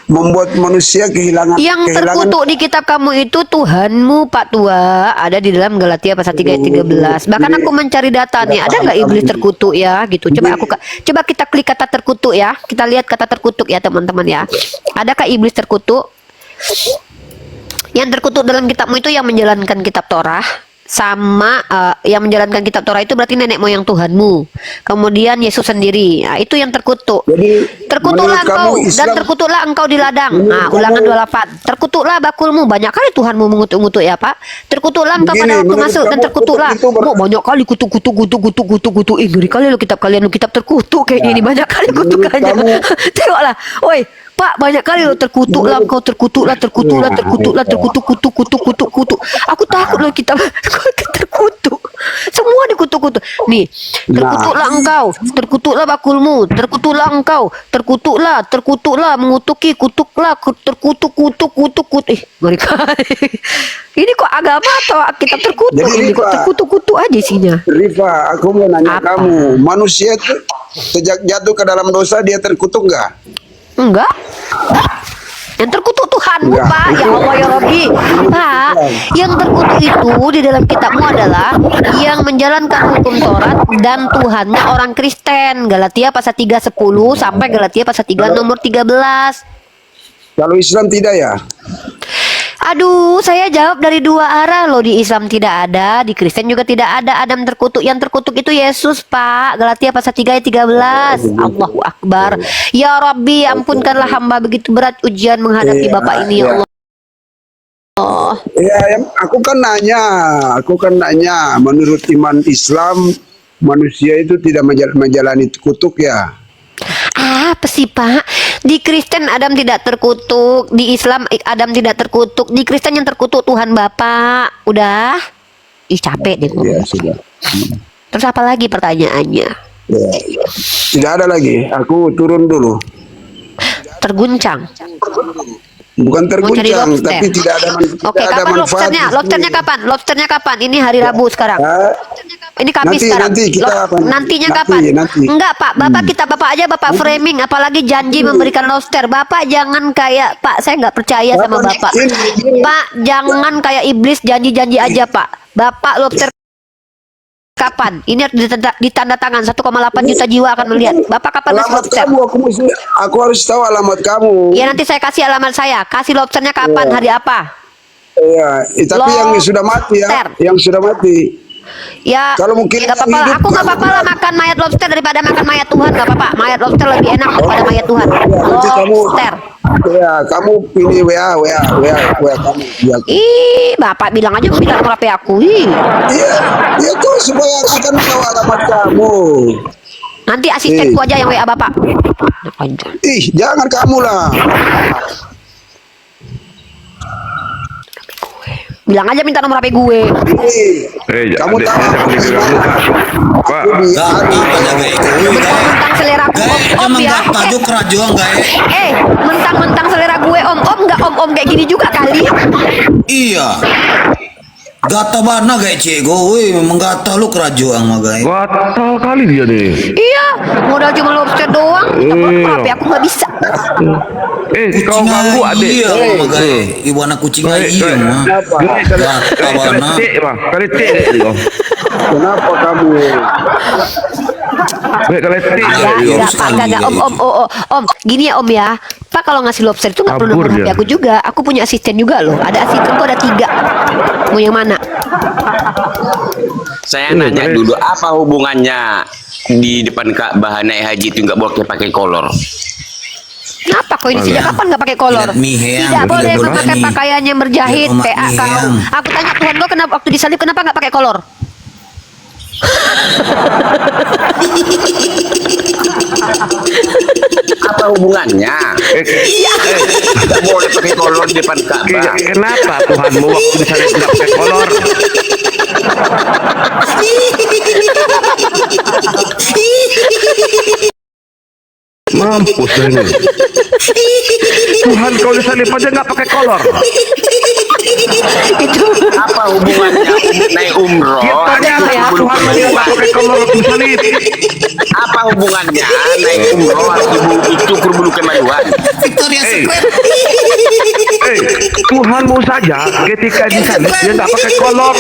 membuat manusia kehilangan. Yang terkutuk di kitab kamu itu Tuhanmu Pak Tua, ada di dalam Galatia pasal 3 ayat 13. Bahkan aku mencari data nih, ada nggak iblis terkutuk ya gitu. Coba kita klik kata terkutuk ya. Kita lihat kata terkutuk ya teman-teman ya. Adakah iblis terkutuk? Yang terkutuk dalam kitabmu itu yang menjalankan kitab Torah, sama yang menjalankan kitab Torah itu berarti nenek moyang Tuhanmu. Kemudian Yesus sendiri. Nah, itu yang terkutuk. Jadi, Terkutuklah menurut engkau kamu dan Islam- terkutuklah engkau di ladang. Nah, Menurut Ulangan kamu- 28. Terkutuklah bakulmu. Banyak kali Tuhanmu mengutuk-ngutuk ya, Pak. Terkutuklah engkau Begini, pada waktu menurut masuk dan kamu terkutuklah. kutuk itu Oh, banyak kali kutuk. Ngeri kali lo kitab kalian, lo kitab terkutuk kayaknya ini, banyak kali kutukannya. kamu- Tengoklah. Woi, Pak, banyak kali lo terkutuklah engkau, terkutuk. Aku takut lo kitab terkutuk. Semua dikutuk-kutuk. Nih, terkutuklah engkau, terkutuklah bakulmu, terkutuklah engkau, terkutuklah mengutuki, kutuk. Ngeri kali. Ini kok agama atau kitab terkutuk? Jadi, Ini kok Pak, terkutuk aja isinya. Rifa, aku mau nanya Apa? kamu, manusia itu sejak jatuh ke dalam dosa dia terkutuk enggak? Enggak. Yang terkutuk Tuhanmu, Enggak. Pak. Ya Allah ya Rabbi. Pak, yang terkutuk itu di dalam kitabmu adalah yang menjalankan hukum Taurat dan Tuhannya orang Kristen. Galatia pasal 3:10 sampai Galatia pasal 3 nomor 13. Kalau Islam tidak ya? Aduh, saya jawab dari dua arah loh. Di Islam tidak ada, di Kristen juga tidak ada Adam terkutuk. Yang terkutuk itu Yesus, Pak. Galatia pasal 3 ayat 13. Allahu Akbar. Ya Rabbi, ampunkanlah hamba begitu berat ujian menghadapi Bapak ini, ya Allah. Ya, aku kan nanya, menurut iman Islam manusia itu tidak menjalani kutuk ya? Apa sih, Pak? Di Kristen Adam tidak terkutuk, di Islam Adam tidak terkutuk, di Kristen yang terkutuk Tuhan Bapak. Udah? Ih, capek deh Ya ngomong. sudah. Terus apa lagi pertanyaannya? Ya. Tidak ada lagi. Aku turun dulu. Terguncang. Bukan Mau cari terguncang, lobster. tapi tidak ada Oke, kapan manfaat. lobsternya? Lobsternya kapan? Lobsternya kapan? Ini hari Rabu sekarang. Ah, Ini Kamis Nanti- sekarang. nanti kita apa? Nantinya Nanti, kapan? nanti. Enggak, Pak. Bapak aja Bapak framing, apalagi janji memberikan lobster. Bapak jangan kayak Pak, saya nggak percaya sama Bapak, Bapak. ini- Pak, jangan kayak iblis janji-janji aja, Pak. Bapak lobster kapan? Ini harus ditanda tangan 1,8 juta jiwa akan melihat. Bapak kapan ngasih alamat lobster? kamu, aku harus tahu alamat kamu. Ya nanti saya kasih alamat saya. Kasih lobsternya kapan? Hari apa? Iya, tapi yang Lobster. sudah mati ya, yang sudah mati. Ya, Kalau mungkin nggak apa-apa. hidup, Aku nggak apa-apa lah makan mayat lobster daripada makan mayat Tuhan, nggak apa-apa. Mayat lobster lebih enak daripada mayat Tuhan. nanti kamu, Lobster. ya kamu pilih WA kamu. Ya. Ih, bapak bilang aja bilang HP aku. Ih. Iya, itu supaya aku kan tahu alamat kamu. Nanti asistenku aja yang WA bapak. Aja. Ih, jangan kamu lah. Bilang aja minta nomor HP gue. Kamu tahu jangan diganggu, Pak. Gak apa jaga itu. Mentang selera gue om ya. Tajuk kerajuan gak Mentang selera gue om nggak om kayak gini juga kali. Iya. Gata bana gak cego, memang gata lu kerajuan mah gak. Gatal kali dia nih. Iya, modal cuma lobster doang. HP aku nggak bisa. Kau ganggu adik. Iya, mah gak. Ibu anak kucing iya mah. Gata bana. Kali tik dek. Kenapa kamu? Kali tik. Enggak, Pak, enggak, Om, gini ya Om ya. Pak kalau ngasih lobster itu nggak perlu Kabur nomor HP dia. aku juga. Aku punya asisten juga loh. Ada asistenku ada 3. Mau yang mana? Saya nanya dulu, apa hubungannya di depan Ka'bah naik haji itu nggak boleh pakai kolor? Kenapa kau ini sejak kapan nggak pakai kolor? Lihat miheng, Tidak boleh lihat memakai nih. pakaian yang berjahit. Lihat omak PA kau. miheng. Aku tanya Tuhan kau kenapa waktu disalib kenapa nggak pakai kolor? Apa hubungannya? Nggak boleh pakai kolor di depan Ka'bah. Kenapa Tuhanmu waktu di sana tidak pakai kolor? Mampus dah ini. Tuhan kau di salib aja nggak pakai kolor. Itu Apa hubungannya naik umroh? Tanya ya, bulu Tuhan nggak kemaluan? pakai kolor waktu di salib. Apa hubungannya naik umroh harus cukur bulu kemaluan? Victoria Secret. Tuhanmu saja ketika di salib dia nggak pakai kolor.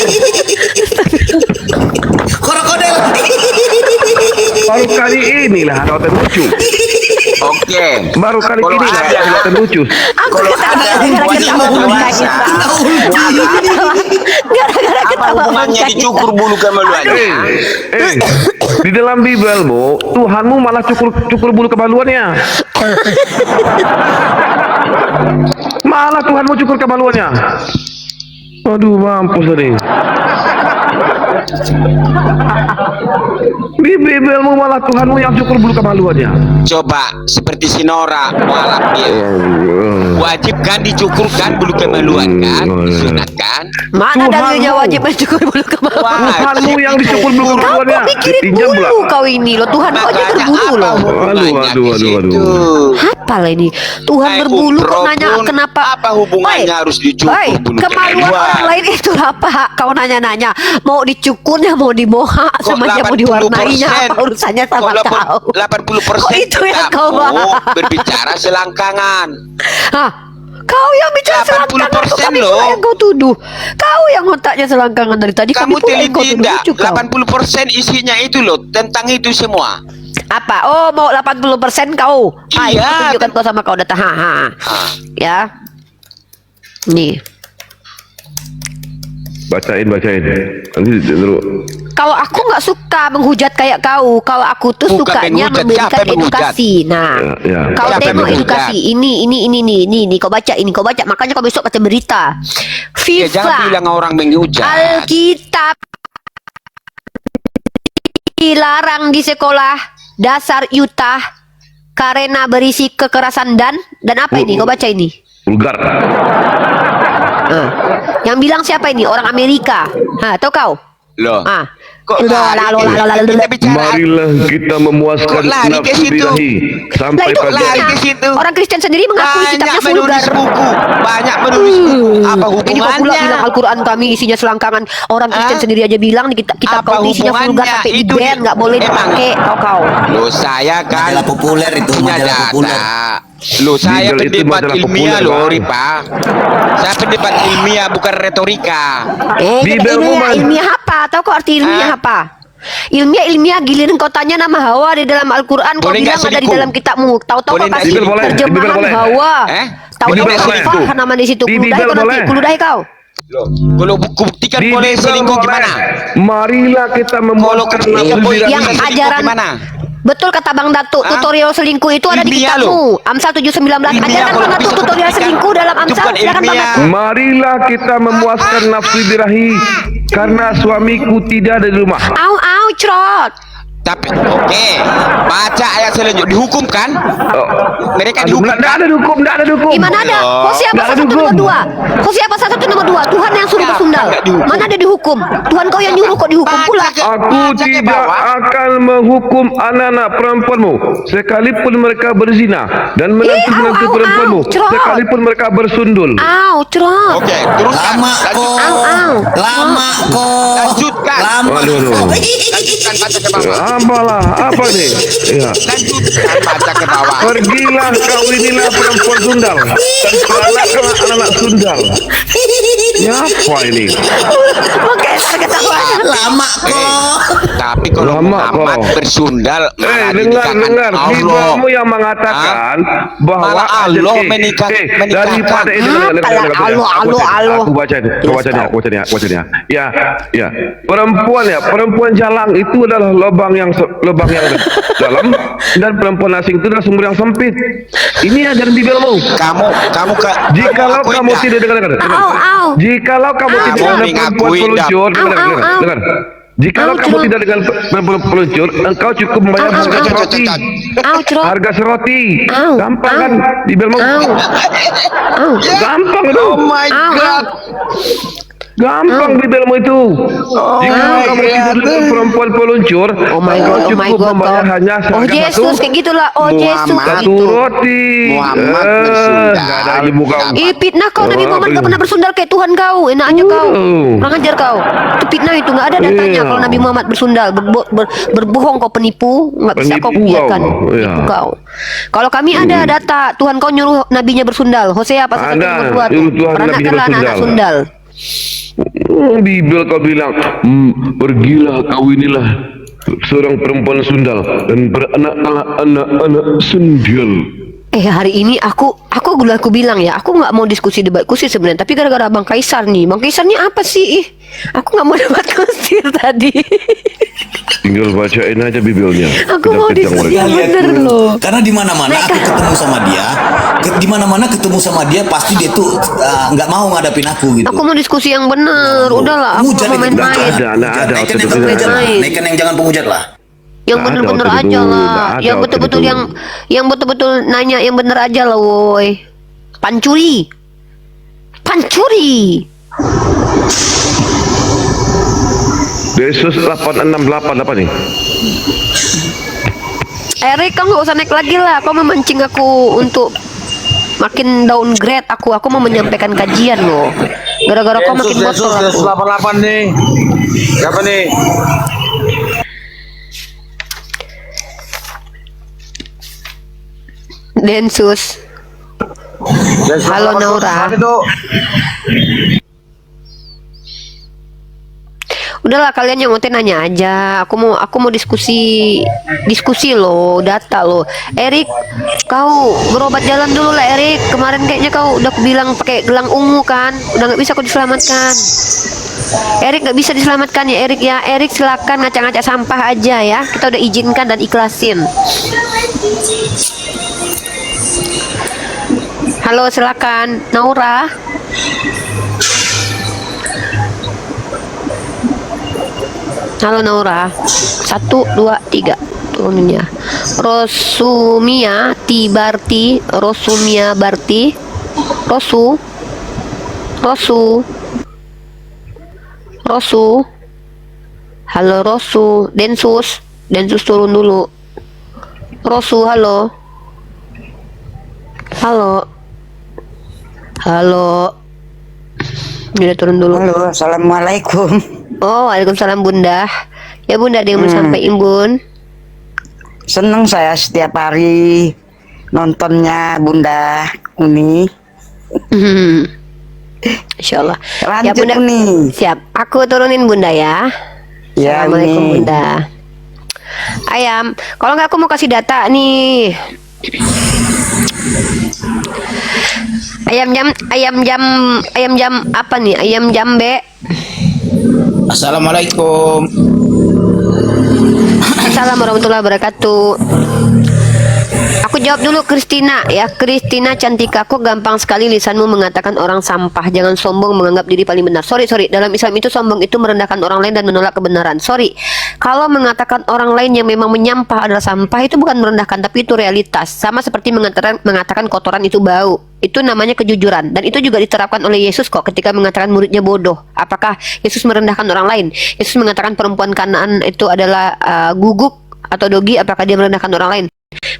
Krokodil. Baru kali inilah kau terlucu. Oke. Baru kali Kalau ini ada- kau terlucu. aku Kalau ketawa ada gara-gara wajib ketawa puasa, gara-gara apa ketawa hubungannya muka dicukur bulu kemaluannya? Di dalam Bibelmu Tuhanmu malah cukur bulu kemaluannya. Malah Tuhanmu cukur kemaluannya. Aduh, mampus tadi. Di Bibelmu malah Tuhanmu yang cukur bulu kemaluannya. Coba seperti si Nora mualaf dia. Wajib kan dicukurkan bulu kemaluan kan? Disunatkan. Mana Tuhanmu. dalilnya wajib mencukur bulu kemaluan? Tuhanmu yang dicukur bulu Kau kemaluannya. pikirin Dipinjam pula. dulu kau ini loh. Tuhan kau aja Makanya berbulu apa loh. hubungannya Aduh. di situ? Apa lah ini? Tuhan Naik berbulu kok umroh nanya pun, kenapa? apa hubungannya Woi, harus dicukur woi, bulu kemaluan kemaluan? orang lain itu apa? Kau nanya-nanya mau dicukurnya, mau dimoha, Kok sama dia mau diwarnainya 80%? apa urusannya sama Kok kau? 80% Kok itu yang kau kamu bahas? berbicara selangkangan. Hah? Kau yang bicara 80% selangkangan tuh kami loh. yang kau tuduh. Kau yang otaknya selangkangan dari tadi Kamu kami pula yang kau teliti tuduh. tidak? Lucu kau. 80% isinya itu loh tentang itu semua. Apa? Oh, mau 80% kau. Ayo, Iya. aku tunjukkan kau sama kau data. Ha. Ya. Nih. Bacain. Nanti dulu. Kalau aku nggak suka menghujat kayak kau. Kalau aku tuh Bukan sukanya menghujat. memberikan Siapa yang menghujat? edukasi. Nah, Ya. kau Siapa yang tengok menghujat? edukasi. Ini. Kau baca ini. Kau baca. Makanya kau besok baca berita. Ya jangan bilang FIFA, orang menghujat. Alkitab dilarang di sekolah dasar Utah karena berisi kekerasan dan apa ini? Kau baca ini. Vulgar. Yang bilang siapa ini? Orang Amerika. Tahu kau? Loh. Ah. Kok Udah, lari? lalu. Kita bicara Marilah kita memuaskan Kok lari ke nafsu situ? birahi Lah sampai itu pada lari iya. ke situ. Orang Kristen sendiri mengakui banyak kitabnya menulis vulgar. buku, banyak menulis buku. Apa Ini kok pula hubungannya? bilang Al-Quran kami isinya selangkangan. Orang Kristen sendiri aja bilang di kitab Apa kau ini isinya vulgar hubungannya? sampai di Itu ban di- nggak boleh emang- dipakai kau. Loh saya kan Majalah populer itu, punya majalah data. populer. Loh saya Bibel itu pendebat majalah ilmiah populer, loh Bang. Ripa. Saya pendebat ilmiah bukan retorika. Bibelmu, Man. Ilmiah apa? Tahu kau arti ilmiah Ah. apa? Ilmiah giliran kau tanya nama Hawa di dalam Al-Quran kau Boleh bilang nggak ada di selingkuh? dalam kitabmu. Tahu-tahu Boleh kau nggak kasih selingkuh? Boleh. Bibel terjemahan boleh. Hawa. Eh? Tahu Bibel kau boleh. kasih nama di situ. Di Kuludahi Bibel kau nanti. boleh. Kuludahi kau. Loh, kalau buktikan Di boleh selingkuh Bible gimana? Marilah kita Kalau memuaskan ketika nafsu boleh birahi. Yang selingkuh ajaran gimana? betul kata Bang Datuk, Hah? tutorial selingkuh itu ada di Ilmiah kitabmu. Amsal 7:19. Ilmiah, Ajarkan kalau Bang Datuk bisa tutorial buktikan. selingkuh dalam Itu Amsal. bukan Silakan Bang ilmiah. Datuk. Marilah kita memuaskan nafsu birahi karena suamiku tidak ada di rumah. Au au crot. Tapi oke, baca ayat selanjutnya dihukum kan? Oh. Mereka Aduh, dihukum tidak kan? ada hukum, tidak ada hukum. Gimana ada? Hosea Nggak pasal ada 1 nomor hukum. 2. Hosea pasal 1 nomor 2. Tuhan yang suruh bersundal. nggak dihukum? Mana ada dihukum? Tuhan kau yang nyuruh kok dihukum pula. Aku Baca ke tidak bawah. akan menghukum anak-anak perempuanmu sekalipun mereka berzina dan menantu-menantu au, perempuanmu au, cerot. sekalipun mereka bersundul. Au crot. Oke, teruskan. Lama kok. Au, au. Lama kok. Lanjutkan. Lama Aduh, aduh. kok. Lanjutkan baca ke bawah. Apalah, apa nih? Ya. Lanjutkan baca ke bawah. Pergilah kawinilah perempuan sundal dan peranaklah anak-anak sundal. Ya apa ini? Oke, ketahuan. Lama kok. Tapi kalau Lama Muhammad kok. bersundal malah Dengar, dinikahkan dengar. Allah. Bibalmu yang mengatakan bahwa Malah Allah ada- menikahkan. daripada itu Allah. Aku baca ini, aku baca ini. Ya. Perempuan jalang itu adalah lubang yang dalam dan perempuan asing itu adalah sumber yang sempit. Ini ajaran Bibalmu. Kamu Jikalau aku kamu indah. tidak dengar. Au. Jikalau kamu tidak Kamu dengan mengakui perempuan indah. peluncur, Au. dengar. Jikalau Au, kamu curang. tidak dengan perempuan peluncur, engkau cukup membayar Au, harga au. seroti. Au crot. Harga seroti. Au, Gampang au. kan? Bibalmu. Au. Gampang itu. Oh my Au, God. Gampang Bibalmu itu. Jikalau kamu tidak dengan perempuan peluncur, Oh my God, engkau oh my cukup God. membayar hanya Oh seharga Yesus kayak gitulah. Oh Yesus Muhammad. kayak satu gitu. roti. Muhammad Eh, bersundal. nggak ada ilmu kamu. Ih fitnah kau, Nabi Oh, Muhammad apa gak pernah bersundal kayak Tuhan kau. Enak aja kau. Kurang ajar kau. Itu fitnah itu, gak ada datanya Iya. kalau Nabi Muhammad bersundal. Berbohong kau penipu. Gak bisa kau Penipu biarkan. kau. Iya. Penipu kau. Kalau kami ada data, Tuhan kau nyuruh nabinya bersundal. Hosea pasal 1 Ada, nomor 2 tuh. nyuruh Tuhan nabinya Peranakkanlah anak-anak bersundal. sundal. Bibel kau bilang, pergilah kawinilah seorang perempuan sundal dan beranaklah anak-anak sundal. Hari ini aku bilang ya, aku nggak mau diskusi debat kursi sebenarnya, tapi gara-gara Bang Kaisar nih. Bang Kaisar nih apa sih? Aku nggak mau debat kusir tadi. Tinggal bacain aja bibelnya. Aku mau Kejang-kejang diskusi yang mereka. bener loh. Karena di mana-mana aku ketemu sama dia, di mana-mana ketemu sama dia pasti dia tuh nggak mau ngadapin aku gitu. Aku mau diskusi yang bener. Udahlah, aku Penghujat nggak mau itu, main-main. Ada, Naikkan yang ada. penghujat lah. Main. Naikkan yang jangan penghujat lah. Yang Ada bener-bener waktu aja itu, lah. ada Yang waktu betul-betul itu. yang betul-betul nanya yang bener aja lah, woi. Pancuri. Yesus 8688 apa nih? Erik, kau nggak usah naik lagi lah. Kau memancing aku untuk makin downgrade aku. Aku mau menyampaikan kajian loh. Gara-gara kau makin bocor aku. 88 nih. Siapa nih? Densus. Halo Naura. Udahlah kalian yang mau nanya aja. Aku mau diskusi loh, data loh. Erik, kau berobat jalan dulu lah Erik. Kemarin kayaknya kau udah bilang pakai gelang ungu kan? Udah nggak bisa kau diselamatkan. Erik nggak bisa diselamatkan ya Erik ya. Erik silakan ngaca-ngaca sampah aja ya. Kita udah izinkan dan ikhlasin. Halo silakan Naura. Halo Naura. 1, 2, 3 turuninnya. Rosumia Tibarti. Rosumia Barti. Rosu. Halo Rosu. Densus turun dulu. Rosu, halo. Udah turun dulu. Halo, assalamualaikum. Oh, waalaikumsalam Bunda. Ya Bunda, ada yang mau sampaikan Bun? Seneng saya setiap hari nontonnya Bunda Uni. Insyaallah. Lanjut Ya Bunda. Uni. Siap. Aku turunin Bunda ya. Ya, Assalamualaikum Uni. Bunda. Ayam, kalau nggak aku mau kasih data nih. Ayam jam apa nih? Ayam jambe. Assalamualaikum. Assalamualaikum warahmatullahi wabarakatuh. Aku jawab dulu Kristina ya. Kristina Cantika, kok gampang sekali lisanmu mengatakan orang sampah. Jangan sombong menganggap diri paling benar. Sorry. Dalam Islam itu sombong itu merendahkan orang lain dan menolak kebenaran. Sorry. Kalau mengatakan orang lain yang memang menyampah adalah sampah, itu bukan merendahkan, tapi itu realitas. Sama seperti mengatakan kotoran itu bau. Itu namanya kejujuran. Dan itu juga diterapkan oleh Yesus kok ketika mengatakan muridnya bodoh. Apakah Yesus merendahkan orang lain? Yesus mengatakan perempuan Kanaan itu adalah guguk atau dogi. Apakah dia merendahkan orang lain?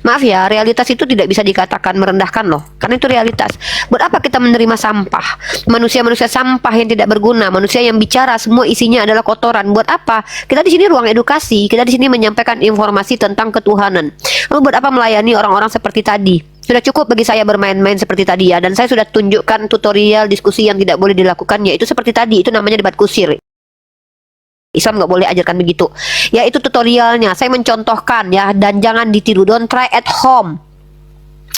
Maaf ya, realitas itu tidak bisa dikatakan merendahkan loh, karena itu realitas. Buat apa kita menerima sampah? Manusia-manusia sampah yang tidak berguna, manusia yang bicara semua isinya adalah kotoran. Buat apa? Kita di sini ruang edukasi, kita di sini menyampaikan informasi tentang ketuhanan. Lalu buat apa melayani orang-orang seperti tadi? Sudah cukup bagi saya bermain-main seperti tadi ya, dan saya sudah tunjukkan tutorial diskusi yang tidak boleh dilakukan, yaitu seperti tadi, itu namanya debat kusir. Islam nggak boleh ajarkan begitu. Ya itu tutorialnya. Saya mencontohkan ya, dan jangan ditiru. Don't try at home.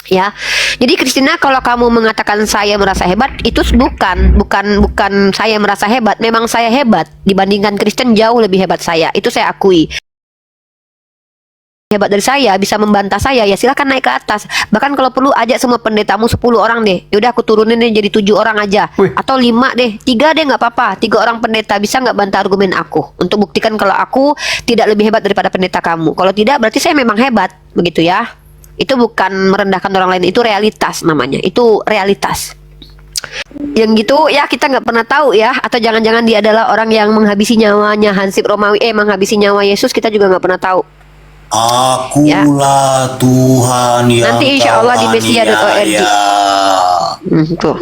Ya. Jadi Kristina, kalau kamu mengatakan saya merasa hebat, itu bukan saya merasa hebat. Memang saya hebat dibandingkan Kristen, jauh lebih hebat saya. Itu saya akui. Hebat dari saya, bisa membantah saya, ya silahkan naik ke atas. Bahkan kalau perlu ajak semua pendetamu 10 orang deh. Yaudah aku turunin deh jadi 7 orang aja. Atau 5 deh, 3 deh nggak apa-apa. 3 orang pendeta bisa nggak bantah argumen aku, untuk buktikan kalau aku tidak lebih hebat daripada pendeta kamu. Kalau tidak, berarti saya memang hebat, begitu ya. Itu bukan merendahkan orang lain, itu realitas namanya. Itu realitas. Yang gitu ya, kita nggak pernah tahu ya. Atau jangan-jangan dia adalah orang yang menghabisi nyawanya Hansip Romawi, menghabisi nyawa Yesus, kita juga nggak pernah tahu. Akulah Tuhan yang nanti insya Allah di Mesia.org. Tuh.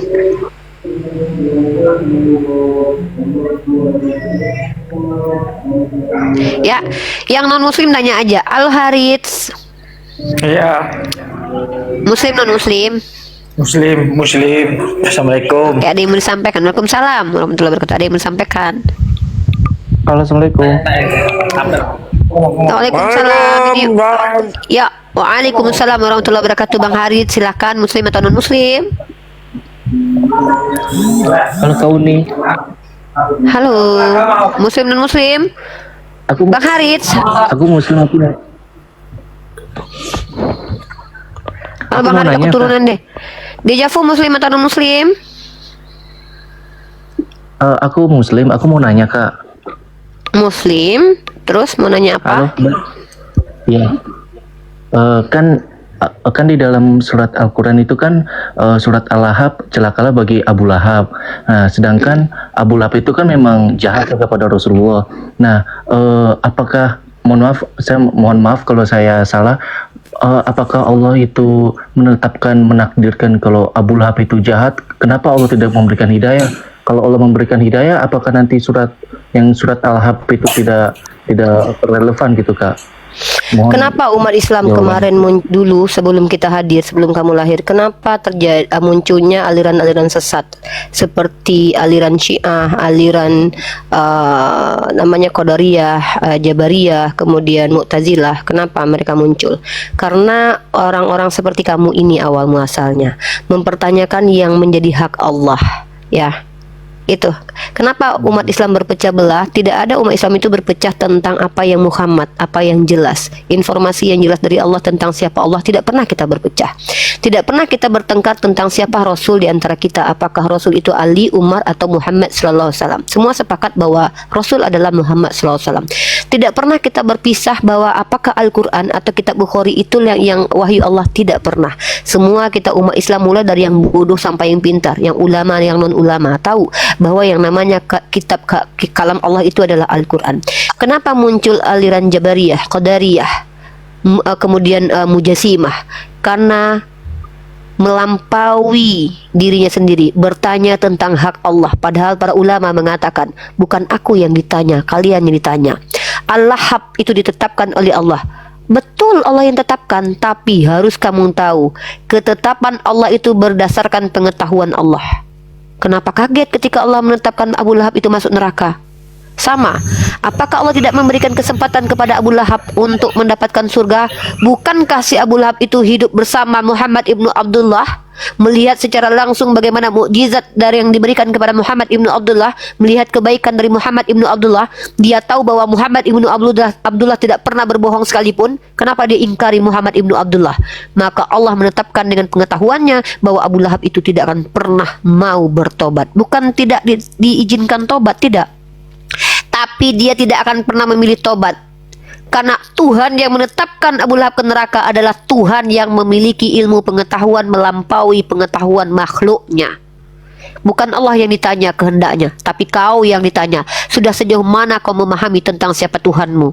Ya, yang non muslim tanya aja. Al Harits. Ya, Muslim non muslim. Muslim. Assalamualaikum. Ya, ada yang mau disampaikan. Waalaikumsalam warahmatullahi wabarakatuh. Ada yang mau disampaikan. Halo, Assalamualaikum. Waalaikumsalam. Ya, waalaikumsalam warahmatullahi wabarakatuh. Bang Harit, silakan. Muslim atau non muslim? Halo kau nih. Halo, muslim non muslim? Bang Harit. Aku muslim aku. Halo Bang Harit, aku turunan deh. Dejavu muslim atau non muslim? Aku muslim, aku mau nanya Kak. Muslim, terus mau nanya apa? Iya. Kan di dalam surat Al-Quran itu kan surat Al-Lahab, celakalah bagi Abu Lahab. Nah, sedangkan Abu Lahab itu kan memang jahat kepada Rasulullah. Nah, apakah, mohon maaf kalau saya salah, apakah Allah itu menakdirkan kalau Abu Lahab itu jahat? Kenapa Allah tidak memberikan hidayah? Kalau Allah memberikan hidayah, apakah nanti surat Al-Lahab itu tidak relevan gitu Kak? Kenapa umat Islam kemarin dulu sebelum kita hadir, sebelum kamu lahir, kenapa terjadi munculnya aliran-aliran sesat seperti aliran Syiah, aliran namanya Qadariyah, Jabariyah, kemudian Mu'tazilah? Kenapa mereka muncul? Karena orang-orang seperti kamu ini awal muasalnya mempertanyakan yang menjadi hak Allah, ya. Itu kenapa umat Islam berpecah belah. Tidak ada umat Islam itu berpecah tentang apa yang Muhammad, apa yang jelas, informasi yang jelas dari Allah tentang siapa Allah. Tidak pernah kita berpecah. Tidak pernah kita bertengkar tentang siapa Rasul di antara kita. Apakah Rasul itu Ali, Umar, atau Muhammad sallallahu alaihi wasallam. Semua sepakat bahwa Rasul adalah Muhammad sallallahu alaihi wasallam. Tidak pernah kita berpisah bahwa apakah Al-Quran atau kitab Bukhari itu yang wahyu Allah. Tidak pernah. Semua kita umat Islam, mulai dari yang bodoh sampai yang pintar, yang ulama, yang non ulama, tahu bahwa yang namanya kitab kalam Allah itu adalah Al-Quran. Kenapa muncul aliran Jabariyah, Qadariyah, kemudian Mujasimah? Karena melampaui dirinya sendiri, bertanya tentang hak Allah, padahal para ulama mengatakan bukan aku yang ditanya, kalian yang ditanya. Al-Lahab itu ditetapkan oleh Allah. Betul, Allah yang tetapkan, tapi harus kamu tahu, ketetapan Allah itu berdasarkan pengetahuan Allah. Kenapa kaget ketika Allah menetapkan Abu Lahab itu masuk neraka? Sama. Apakah Allah tidak memberikan kesempatan kepada Abu Lahab untuk mendapatkan surga? Bukankah si Abu Lahab itu hidup bersama Muhammad ibnu Abdullah, melihat secara langsung bagaimana mukjizat dari yang diberikan kepada Muhammad ibnu Abdullah, melihat kebaikan dari Muhammad ibnu Abdullah. Dia tahu bahwa Muhammad ibnu Abdullah tidak pernah berbohong sekalipun. Kenapa dia ingkari Muhammad ibnu Abdullah? Maka Allah menetapkan dengan pengetahuannya bahwa Abu Lahab itu tidak akan pernah mau bertobat. Bukan tidak diizinkan tobat, tidak, tapi dia tidak akan pernah memilih tobat. Karena Tuhan yang menetapkan Abu Lahab ke neraka adalah Tuhan yang memiliki ilmu pengetahuan melampaui pengetahuan makhluknya. Bukan Allah yang ditanya kehendaknya, tapi kau yang ditanya. Sudah sejauh mana kau memahami tentang siapa Tuhanmu?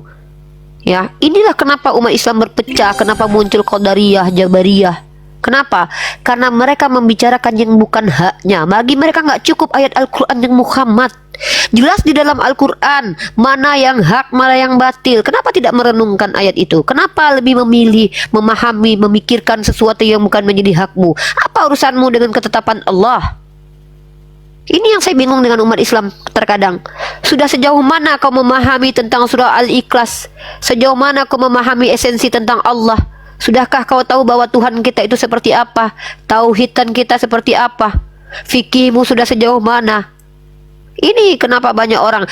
Ya, inilah kenapa umat Islam berpecah, kenapa muncul Qadariyah, Jabariyah. Kenapa? Karena mereka membicarakan yang bukan haknya. Bagi mereka nggak cukup ayat Al-Quran yang Muhammad. Jelas di dalam Al-Quran mana yang hak, mana yang batil. Kenapa tidak merenungkan ayat itu? Kenapa lebih memilih, memahami, memikirkan sesuatu yang bukan menjadi hakmu? Apa urusanmu dengan ketetapan Allah? Ini yang saya bingung dengan umat Islam terkadang. Sudah sejauh mana kau memahami tentang surah Al-Ikhlas? Sejauh mana kau memahami esensi tentang Allah? Sudahkah kau tahu bahwa Tuhan kita itu seperti apa? Tauhidan kita seperti apa? Fikihmu sudah sejauh mana? Ini kenapa banyak orang.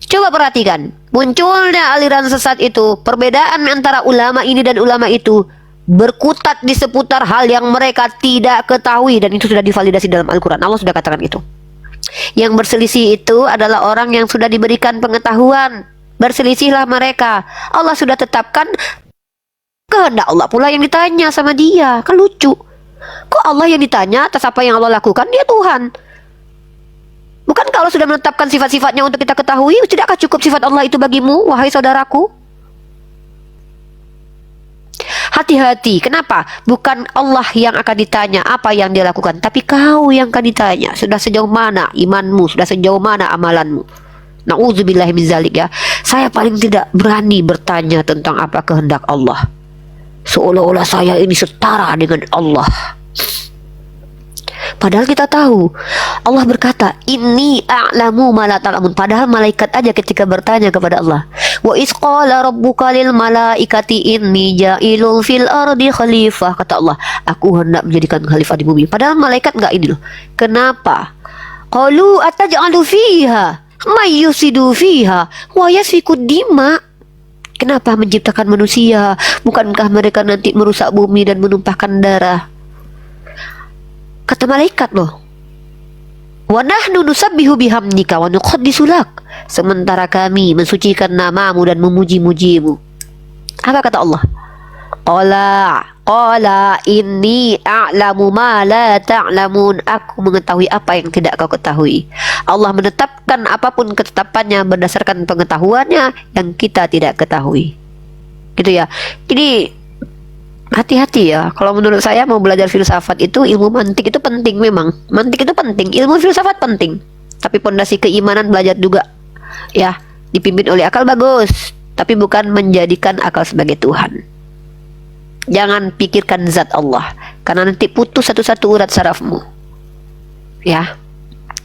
Coba perhatikan, munculnya aliran sesat itu, perbedaan antara ulama ini dan ulama itu berkutat di seputar hal yang mereka tidak ketahui, dan itu sudah divalidasi dalam Al-Quran. Allah sudah katakan itu. Yang berselisih itu adalah orang yang sudah diberikan pengetahuan. Berselisihlah mereka. Allah sudah tetapkan kehendak Allah pula yang ditanya sama dia. Kan lucu. Kok Allah yang ditanya atas apa yang Allah lakukan? Dia Tuhan. Bukan kalau sudah menetapkan sifat-sifatnya untuk kita ketahui, tidakkah cukup sifat Allah itu bagimu, wahai saudaraku? Hati-hati. Kenapa? Bukan Allah yang akan ditanya apa yang dia lakukan, tapi kau yang akan ditanya. Sudah sejauh mana imanmu? Sudah sejauh mana amalanmu? Na'udzubillahi min zalik, ya. Saya paling tidak berani bertanya tentang apa kehendak Allah. Seolah-olah saya ini setara dengan Allah. Padahal kita tahu Allah berkata, "Inni a'lamu ma la ta'lamun." Padahal malaikat aja ketika bertanya kepada Allah, "Wa iz qala rabbuka lil malaikati inni ja'ilun fil ardi khalifah." Kata Allah, "Aku hendak menjadikan khalifah di bumi." Padahal malaikat enggak ini loh. Kenapa? Qalu ataj'alu fiha may yusidu fiha wa yasfiku dima. Kenapa menciptakan manusia? Bukankah mereka nanti merusak bumi dan menumpahkan darah? Kata malaikat loh. Wa nahnu nusabbihu bihamdika wa nuqaddisu lak. Sementara kami mensucikan namamu dan memuji-mujimu. Apa kata Allah? Qala inni a'lamu ma la ta'lamun. Aku mengetahui apa yang tidak kau ketahui. Allah menetapkan apapun ketetapannya berdasarkan pengetahuannya yang kita tidak ketahui. Gitu ya. Jadi hati-hati ya. Kalau menurut saya mau belajar filsafat itu, ilmu mantik itu penting memang. Mantik itu penting, ilmu filsafat penting. Tapi pondasi keimanan belajar juga. Ya, dipimpin oleh akal bagus, tapi bukan menjadikan akal sebagai Tuhan. Jangan pikirkan zat Allah, karena nanti putus satu-satu urat sarafmu. Ya,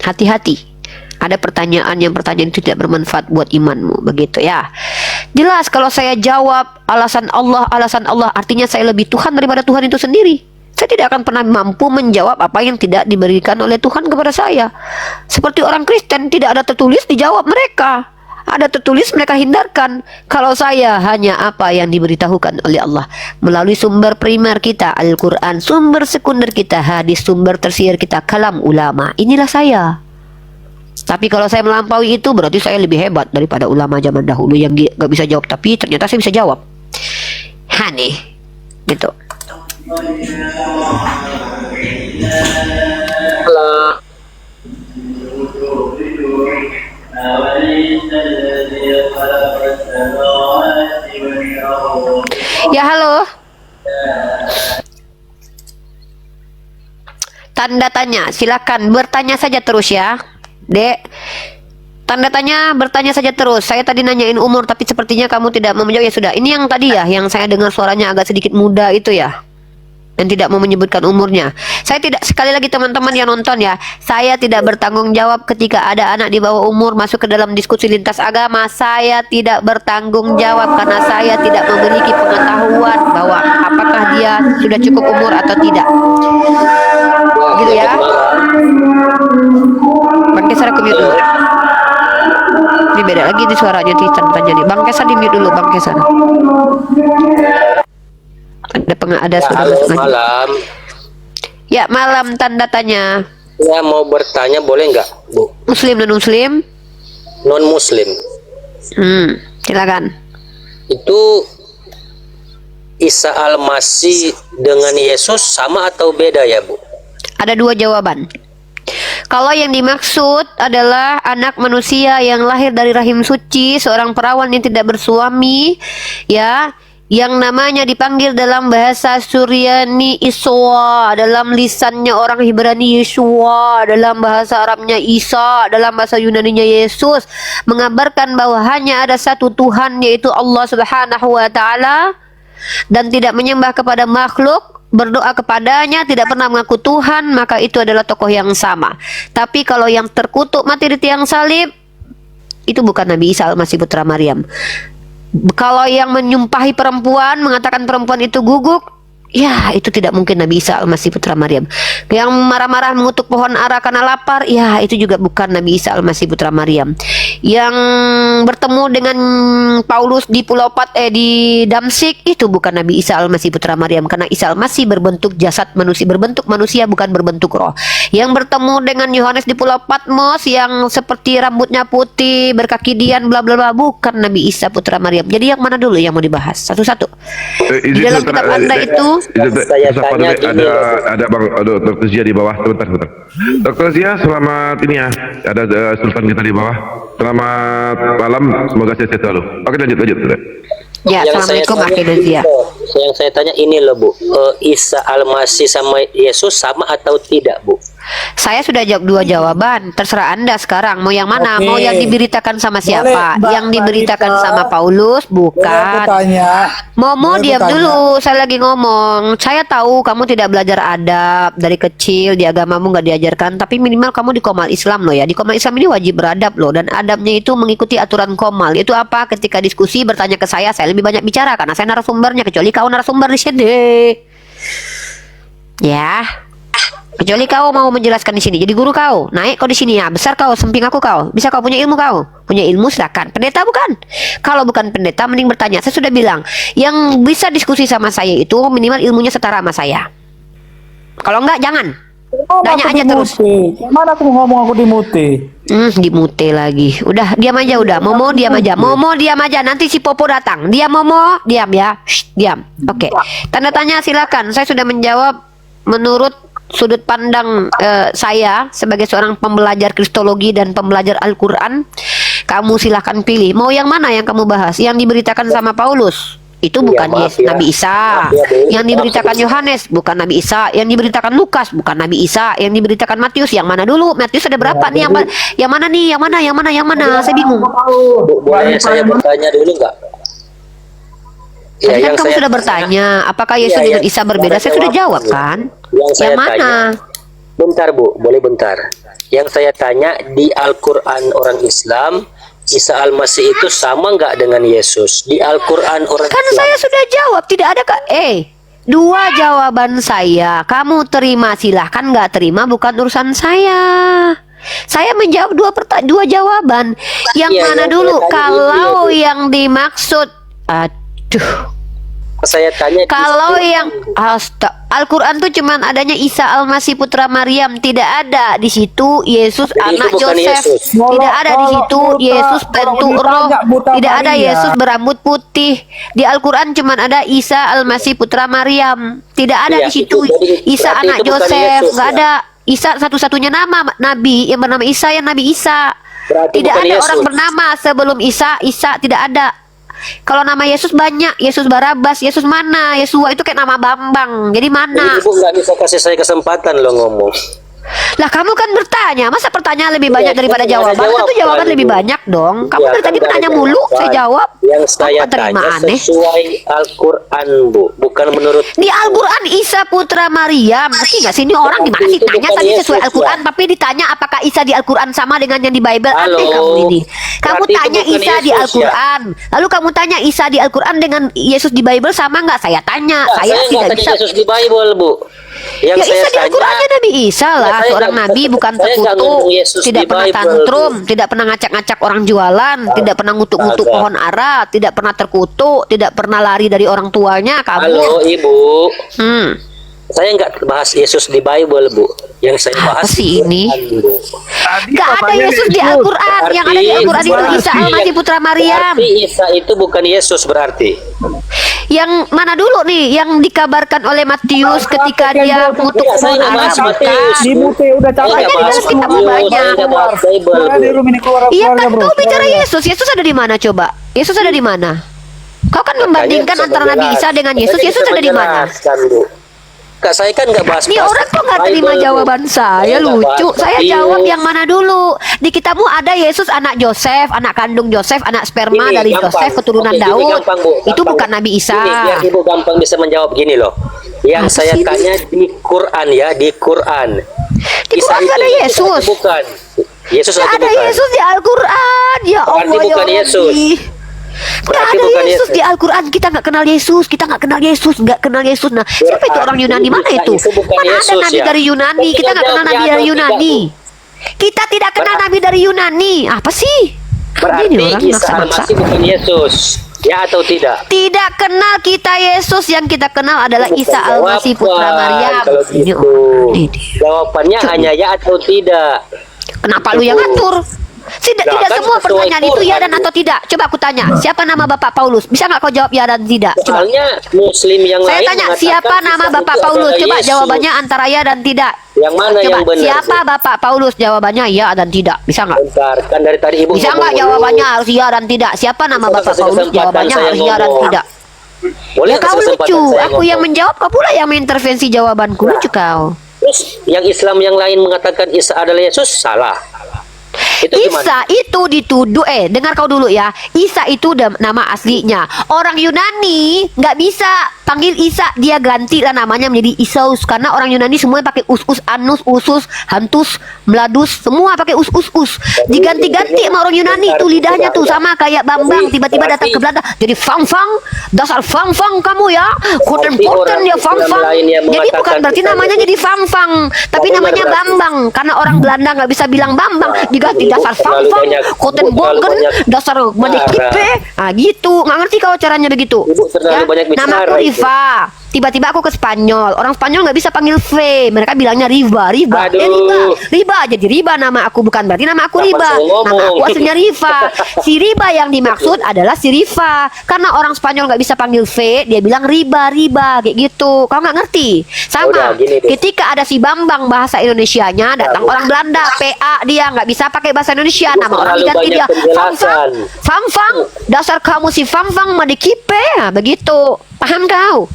hati-hati. Ada pertanyaan itu tidak bermanfaat buat imanmu, begitu ya. Jelas kalau saya jawab alasan Allah artinya saya lebih Tuhan daripada Tuhan itu sendiri. Saya tidak akan pernah mampu menjawab apa yang tidak diberikan oleh Tuhan kepada saya. Seperti orang Kristen, tidak ada tertulis, dijawab mereka. Ada tertulis, mereka hindarkan. Kalau saya hanya apa yang diberitahukan oleh Allah melalui sumber primer kita, Al-Quran, sumber sekunder kita, hadis, sumber tersier kita, kalam ulama. Inilah saya. Tapi kalau saya melampaui itu, berarti saya lebih hebat daripada ulama zaman dahulu yang gak bisa jawab, tapi ternyata saya bisa jawab. Nih, gitu. Halo. Ya, halo. Tanda tanya, silakan bertanya saja terus ya, Dek. Tanda tanya, bertanya saja terus. Saya tadi nanyain umur, tapi sepertinya kamu tidak mau menjawab. Ya sudah, ini yang tadi ya, yang saya dengar suaranya agak sedikit muda itu ya. dan tidak mau menyebutkan umurnya. Saya tidak, sekali lagi teman-teman yang nonton ya, saya tidak bertanggung jawab ketika ada anak di bawah umur masuk ke dalam diskusi lintas agama. Saya tidak bertanggung jawab karena saya tidak memiliki pengetahuan bahwa apakah dia sudah cukup umur atau tidak. Gitu ya. Bang Kesar aku mute dulu. Ini beda lagi di suaranya Titan tanya nih. Bang Kesar di mute dulu, Bang Kesar. Ada sudah masuk lagi. Malam. Ya, malam tanda tanya. Saya mau bertanya boleh nggak, Bu? Muslim non muslim? Non muslim. Silakan. Itu Isa Al-Masih dengan Yesus sama atau beda ya, Bu? Ada dua jawaban. Kalau yang dimaksud adalah anak manusia yang lahir dari rahim suci, seorang perawan yang tidak bersuami, ya, yang namanya dipanggil dalam bahasa Suryani Iswa, dalam lisannya orang Ibrani Yeshua, dalam bahasa Arabnya Isa, dalam bahasa Yunaninya Yesus, mengabarkan bahwa hanya ada satu Tuhan, yaitu Allah Subhanahu wa taala, dan tidak menyembah kepada makhluk, berdoa kepadanya, tidak pernah mengaku Tuhan, maka itu adalah tokoh yang sama. Tapi kalau yang terkutuk mati di tiang salib, itu bukan Nabi Isa Al-Masih putra Maryam. Kalau yang menyumpahi perempuan, mengatakan perempuan itu guguk, ya itu tidak mungkin Nabi Isa Al-Masih putra Maryam. Yang marah-marah mengutuk pohon ara karena lapar, ya itu juga bukan Nabi Isa Al-Masih putra Maryam. Yang bertemu dengan Paulus di di Damsik, itu bukan Nabi Isa Al-Masih putra Maryam, karena Isa Al-Masih berbentuk jasad manusia, berbentuk manusia, bukan berbentuk roh. Yang bertemu dengan Yohanes di Pulau Patmos yang seperti rambutnya putih, berkaki dian, bla bla bla, bukan Nabi Isa putra Maryam. Jadi yang mana dulu yang mau dibahas? Satu-satu. Di dalam kitab Anda itu saya tanya gini, ada Bang Dr. Zia di bawah. Sebentar. Dr. Zia, selamat ini ya. Ada Sultan kita di bawah. Selamat malam, semoga sehat selalu. Oke, lanjut. ya, Assalamualaikum akhirnya Zia. Yang saya tanya ini loh, Bu. Isa Al-Masih sama Yesus sama atau tidak, Bu? Saya sudah jawab dua jawaban. Terserah Anda sekarang mau yang mana? Oke. Mau yang diberitakan sama siapa? Boleh, Yang Mbak diberitakan Rita. sama Paulus? Boleh aku Bukan. tanya? Momo, Boleh aku diam tanya? dulu. Saya lagi ngomong. Saya tahu kamu tidak belajar adab dari kecil, di agamamu nggak diajarkan. Tapi minimal kamu di Komal Islam loh ya. Di Komal Islam ini wajib beradab loh. Dan adabnya itu mengikuti aturan Komal. Itu apa? Ketika diskusi bertanya ke saya lebih banyak bicara karena saya narasumbernya. Kecuali kau narasumber di sini. Ya. Kecuali kau mau menjelaskan di sini, jadi guru kau, naik kau di sini ya, besar kau, semping aku kau, bisa kau punya ilmu kau, punya ilmu silakan. Pendeta bukan? Kalau bukan pendeta, mending bertanya. Saya sudah bilang, yang bisa diskusi sama saya itu minimal ilmunya setara sama saya. Kalau enggak, jangan. Tanya aja terus. Gimana aku mau ngomong, aku dimute? Dimute lagi. Udah, diam aja udah. Momo diam aja. Momo diam aja. Nanti si Popo datang. Diam Momo, diam ya. Shh, diam. Oke. Tanda tanya silakan. Saya sudah menjawab menurut sudut pandang saya sebagai seorang pembelajar Kristologi dan pembelajar Al-Quran. Kamu silahkan pilih. Mau yang mana yang kamu bahas? Yang diberitakan sama Paulus? Itu bukan Nabi Isa. Yang diberitakan Yohanes bukan Nabi Isa. Yang diberitakan Lukas bukan Nabi Isa. Yang diberitakan Matius yang mana dulu? Matius ada berapa nih? Yang mana nih? Yang mana? Saya bingung. Boleh saya bertanya dulu nggak? Tadi kan kamu sudah bertanya, apakah Yesus dengan Isa berbeda? Saya sudah jawab kan? Yang mana? Bentar Bu, boleh bentar. Yang saya tanya di Al-Quran orang Islam, Isa Al-Masih itu sama nggak dengan Yesus? Di Al-Quran orang Kan Islam. saya sudah jawab, tidak ada kak. Dua jawaban saya. Kamu terima silahkan, nggak terima bukan urusan saya. Saya menjawab dua jawaban. Yang mana dulu? Kalau yang dimaksud, saya tanya kalau yang Al-Quran tuh cuman adanya Isa Al-Masih putra Maryam, tidak ada di situ Yesus Jadi anak itu bukan Yosef, Yesus. tidak ada di situ Yesus bentuk roh, tidak ada Maria. Yesus berambut putih. Di Al-Quran cuman ada Isa Al-Masih putra Maryam, tidak ada Iya, di situ jadi Isa berarti anak itu bukan Yosef, Yesus, nggak ya? ada. Isa satu-satunya nama nabi yang bernama Isa, yang Nabi Isa. Berarti Tidak bukan ada Yesus. orang bernama sebelum Isa tidak ada. Kalau nama Yesus banyak, Yesus Barabas, Yesus mana? Yesua itu kayak nama Bambang. Jadi mana? Ibu nggak bisa kasih saya kesempatan lo ngomong. Lah kamu kan bertanya, masa pertanyaan lebih Iya, banyak daripada kan nggak ada jawaban? Tentu jawaban jawaban, lebih Bu. banyak dong. Kamu Ya, dari kan tadi nggak ada bertanya mulu, jawaban. saya jawab. Yang Kamu saya terima tanya aneh. sesuai Al-Quran, Bu, bukan menurut Di Al-Quran Isa putra Maryam. Ngerti nggak sih ini orang Berarti gimana sih itu tanya bukan tadi Yesus, sesuai Al-Quran, ya? tapi ditanya apakah Isa di Al-Quran sama dengan yang di Bible? Halo. Aneh kamu ini. Kamu Berarti itu tanya bukan Isa di Yesus, Al-Quran, lalu kamu tanya Isa di Al-Quran dengan Yesus di Bible sama nggak? Saya tanya, Nggak, saya nggak tidak tanya bisa. Yesus di Bible, Bu. Yang Ya saya Isa di tanya, Al-Qurannya Nabi Isa lah, Saya seorang nggak- nabi bukan saya nggak terkutuk, ngomong Yesus tidak di pernah Bible, tantrum, Bu. tidak pernah ngacak-ngacak orang jualan, tidak pernah ngutuk-ngutuk Agak. pohon ara, tidak pernah terkutuk, tidak pernah lari dari orang tuanya, Halo, kabur. Ibu. Hmm. Saya nggak bahas Yesus di Bible, Bu. Yang saya Apa bahas sih ini? Quran, Bu. Gak ada Yesus di Al-Quran. Yang ada di Al-Quran itu Isa masih putra Maryam. Berarti Isa itu bukan Yesus berarti. Yang mana dulu nih? Yang dikabarkan oleh Matius ketika dia mengutuk Iya, saya pohon nggak ara, bahas Matius. bukan? Di mute udah Saya capek. nggak bahas Makanya kita Matius, banyak. saya nggak bahas Bible, Keluar dari Bu. room ini, keluar Iya keluarga, kan bro. kau bicara Keluarga. Yesus. Yesus ada di mana coba? Yesus ada di mana? Kau kan membandingkan Makanya antara Nabi bisa Isa dengan Yesus. menjelas- Yesus ada di mana? menjelaskan, Bu. Kak, saya kan nggak bahas. Nih orang kok nggak terima Bible, Bu. jawaban saya, nggak lucu. bahas Saya Matius. jawab yang mana dulu? Di kitabmu ada Yesus anak Yosef, anak kandung Yosef, anak sperma Gini, dari gampang. Yosef keturunan Oke, gini, Daud. gampang, Bu, Itu gampang. bukan Nabi Isa. Gini, biar Ibu gampang bisa menjawab gini loh. Yang Apa saya sih ini? tanya di Quran ya, di Quran. Di Isa Quran nggak ada itu Yesus. Bukan. Yesus Nggak itu ada bukan. Yesus di Al-Quran. Ya Berarti Allah ya bukan Yesus. Rabbi. Nggak Berarti ada bukan Yesus Yesus. di Al-Quran. Kita nggak kenal Yesus. Kita nggak kenal Yesus. Nggak kenal Yesus. Nah, siapa itu orang Yunani? Mana Isa itu? itu bukan Mana ada Yesus, nabi ya? dari Yunani? Kita nggak kenal Jawab nabi ya dari atau tidak, Yunani. Bu? Kita tidak kenal nabi dari Yunani. Apa sih? Berarti Ini orang Isa maksa-maksa. Al-Masih bukan Yesus. Ya atau tidak? Tidak kenal kita Yesus, yang kita kenal adalah Bukan Isa Al-Masih putra jawaban, Maryam. Kalau Ini gitu. orang ini. Jawabannya Coba. hanya ya atau tidak. Kenapa lu yang ngatur? Tidak, Nah, tidak kan semua sesuai pertanyaan itu ya Quran, dan Bu. atau tidak. Coba aku tanya, siapa nama Bapak Paulus? Bisa nggak kau jawab ya dan tidak? Coba. Soalnya Muslim yang Saya lain tanya, mengatakan siapa nama Isa Bapak itu Paulus? adalah Coba Yesus. jawabannya antara ya dan tidak. Yang mana Coba, yang benar? siapa Bu? Bapak Paulus? Jawabannya ya dan tidak. Bisa nggak? Bentar, kan dari tadi Ibu Bisa ngomong nggak dulu. jawabannya harus ya dan tidak? Siapa nama Bisa Bapak kasih Paulus? kesempatan Jawabannya saya harus ya dan ngomong. tidak. Boleh Ya kasih kau kesempatan lucu. saya Aku yang ngomong? menjawab, kau pula yang mengintervensi jawabanku. Lucu kau. Terus yang Islam yang lain mengatakan Isa adalah Yesus, salah. Itu gimana? Isa itu dituduh, dengar kau dulu ya. Isa itu nama aslinya. Orang Yunani nggak bisa panggil Isa, dia ganti lah namanya menjadi Isaus karena orang Yunani semuanya pakai us, anus, usus, hantus, meladus, semua pakai us. Diganti-ganti sama orang Yunani tuh lidahnya tuh sama kayak Bambang, tiba-tiba datang ke Belanda jadi Fang-Fang, dasar Fang-Fang kamu ya. Koten-koten dia Fang-Fang. Jadi bukan berarti namanya jadi Fang-Fang, tapi namanya Bambang karena orang Belanda nggak bisa bilang Bambang, diganti dasar Fang-Fang, Koten Bogen, dasar Medikipe. Ah gitu, nggak ngerti kau caranya begitu. Ibu terlalu banyak bicara, Nama aku Ibu. Riva. Tiba-tiba aku ke Spanyol. Orang Spanyol nggak bisa panggil V. Mereka bilangnya Riva. Aduh. Riba. Jadi Riba nama aku, bukan berarti nama aku Kapan Riba. saya ngomong? Nama aku aslinya Riva. Si Riba yang dimaksud adalah si Riva. Karena orang Spanyol nggak bisa panggil V, dia bilang Riba kayak gitu. Kau nggak ngerti? Sama. Udah, gini deh. Ketika ada si Bambang bahasa Indonesianya, datang orang Belanda, PA dia nggak bisa pakai bahasa Indonesia. Ibu Nama orang terlalu diganti banyak dia penjelasan. Fang, dasar kamu si Fang Medikipe. Nah, begitu. Paham kau?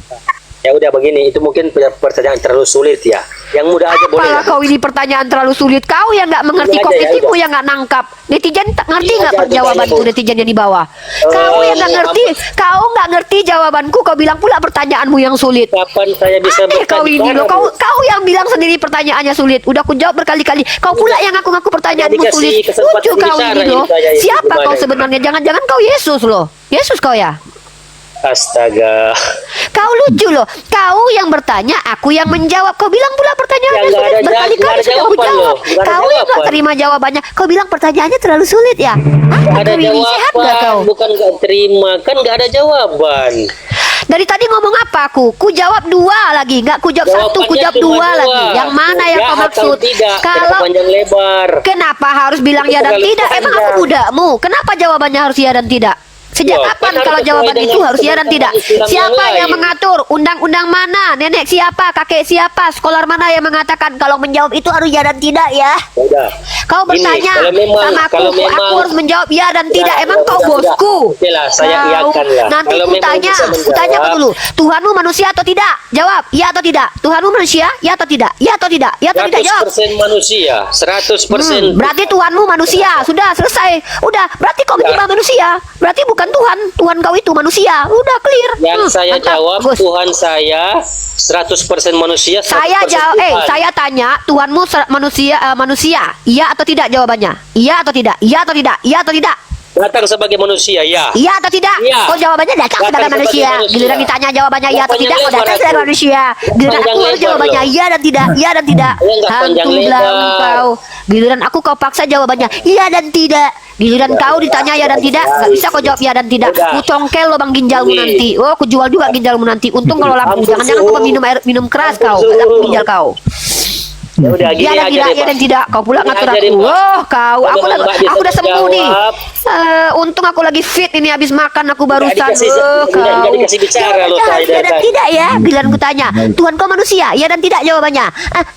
Ya udah begini, itu mungkin pertanyaan terlalu sulit ya. Yang mudah aja boleh. Apalah ya? kau ini pertanyaan terlalu sulit. Kau yang nggak mengerti Ini aja, kognitimu ya, yang nggak nangkap. Netizen ngerti Ini nggak aja, jawabanku? Bu. Netizen yang di bawah. Kau yang nggak ngerti. Kau nggak ngerti jawabanku. Kau bilang pula pertanyaanmu yang sulit. Kapan saya bisa Aneh kau ini loh. Bu? Kau yang bilang sendiri pertanyaannya sulit. Udah aku jawab berkali-kali. Kau pula yang ngaku-ngaku pertanyaanmu dikasih sulit. kesempatan Lucu kau bicara ini ini loh. saya, ini Siapa gimana kau ini? sebenarnya? Jangan-jangan kau Yesus loh. Yesus kau ya? Astaga. Kau lucu loh. Kau yang bertanya, aku yang menjawab. Kau bilang pula pertanyaannya Ya, nggak sulit. ada Berkali-kali nggak ada sudah aku jawaban jawab. loh. Nggak ada Kau yang nggak jawaban. terima jawabannya. Kau bilang pertanyaannya terlalu sulit ya? Ada Kau ini sehat nggak kau? jawaban, bukan nggak terima, kan nggak ada jawaban. Dari tadi ngomong apa aku? Ku jawab dua lagi. Nggak ku jawab satu, ku Jawabannya jawab cuma dua lagi. Yang mana yang Ya kau atau maksud? tidak, Kalau kenapa panjang lebar. kenapa harus bilang Itu ya dan terlalu tidak? Emang aku panjang. budakmu? Kenapa jawabannya harus ya dan tidak? Sejak Ya, kapan kan kalau harus jawaban sesuai itu dengan harus ya dan tidak? ketentuan Islam Siapa yang yang lain. mengatur? Undang-undang mana? Nenek siapa? Kakek siapa? Skolar mana yang mengatakan kalau menjawab itu harus ya dan tidak ya? Udah. Kau Ini, bertanya kalau memang- sama aku, kalau aku memang- harus menjawab ya dan tidak. Ya, Emang kau udah. bosku? Oke lah, saya Kau- iakan lah. Nanti Kalau ku memang tanya, bisa ku tanya kau menjawab. dulu. Tuhanmu manusia atau tidak? Jawab, ya atau tidak? Tuhanmu manusia? Ya atau tidak? Ya atau tidak? Ya atau tidak? Jawab. 100% manusia, 100%. Berarti Tuhanmu manusia. Sudah selesai. Udah, berarti kau menyembah manusia. Berarti bukan Tuhan. Tuhan kau itu manusia. Udah clear. Yang saya mantap. jawab, Bagus. Tuhan saya 100% manusia, 100% Saya jawab, Tuhan. saya tanya, Tuhanmu manusia, iya atau tidak jawabannya? Iya atau tidak? Iya atau tidak? Iya atau tidak? Datang sebagai manusia, ya. Iya atau tidak? Iya. Kau jawabannya datang Datang sebagai sebagai manusia. manusia. Giliran ditanya jawabannya iya atau Panjang tidak, kau lebar datang sebagai aku. manusia. Giliran Panjang aku harus lebar jawabannya loh. iya dan tidak, iya dan tidak. Iya, enggak panjang Hantu lebar. belang kau. Giliran aku kau paksa jawabannya iya dan tidak. Giliran kau ditanya ya dan tidak, nggak bisa kau jawab ya dan tidak. Udah. Ku congkel lubang ginjalmu Ini. nanti. Oh, ku jual juga ginjalmu nanti. Untung kalau lampu. Ampun, Jangan-jangan kau suhu. minum keras kau. Ampun, Lampu suhu. ginjal kau. Ya udah, gini Iya dan aja tidak, deh, iya Pak. dan tidak. Kau pula Gini ngatur aja aku. deh, Pak. Oh, kau. Kalau memang Mbak bisa Aku udah sembuh nih. menjawab. Untung aku lagi fit ini habis makan aku barusan. dikasih- Oh, nggak kau. dikasih bicara loh, saya Ya dari dan tadi. tidak ya. Giliran ku tanya, Tuhan kau manusia? Ya dan tidak jawabannya.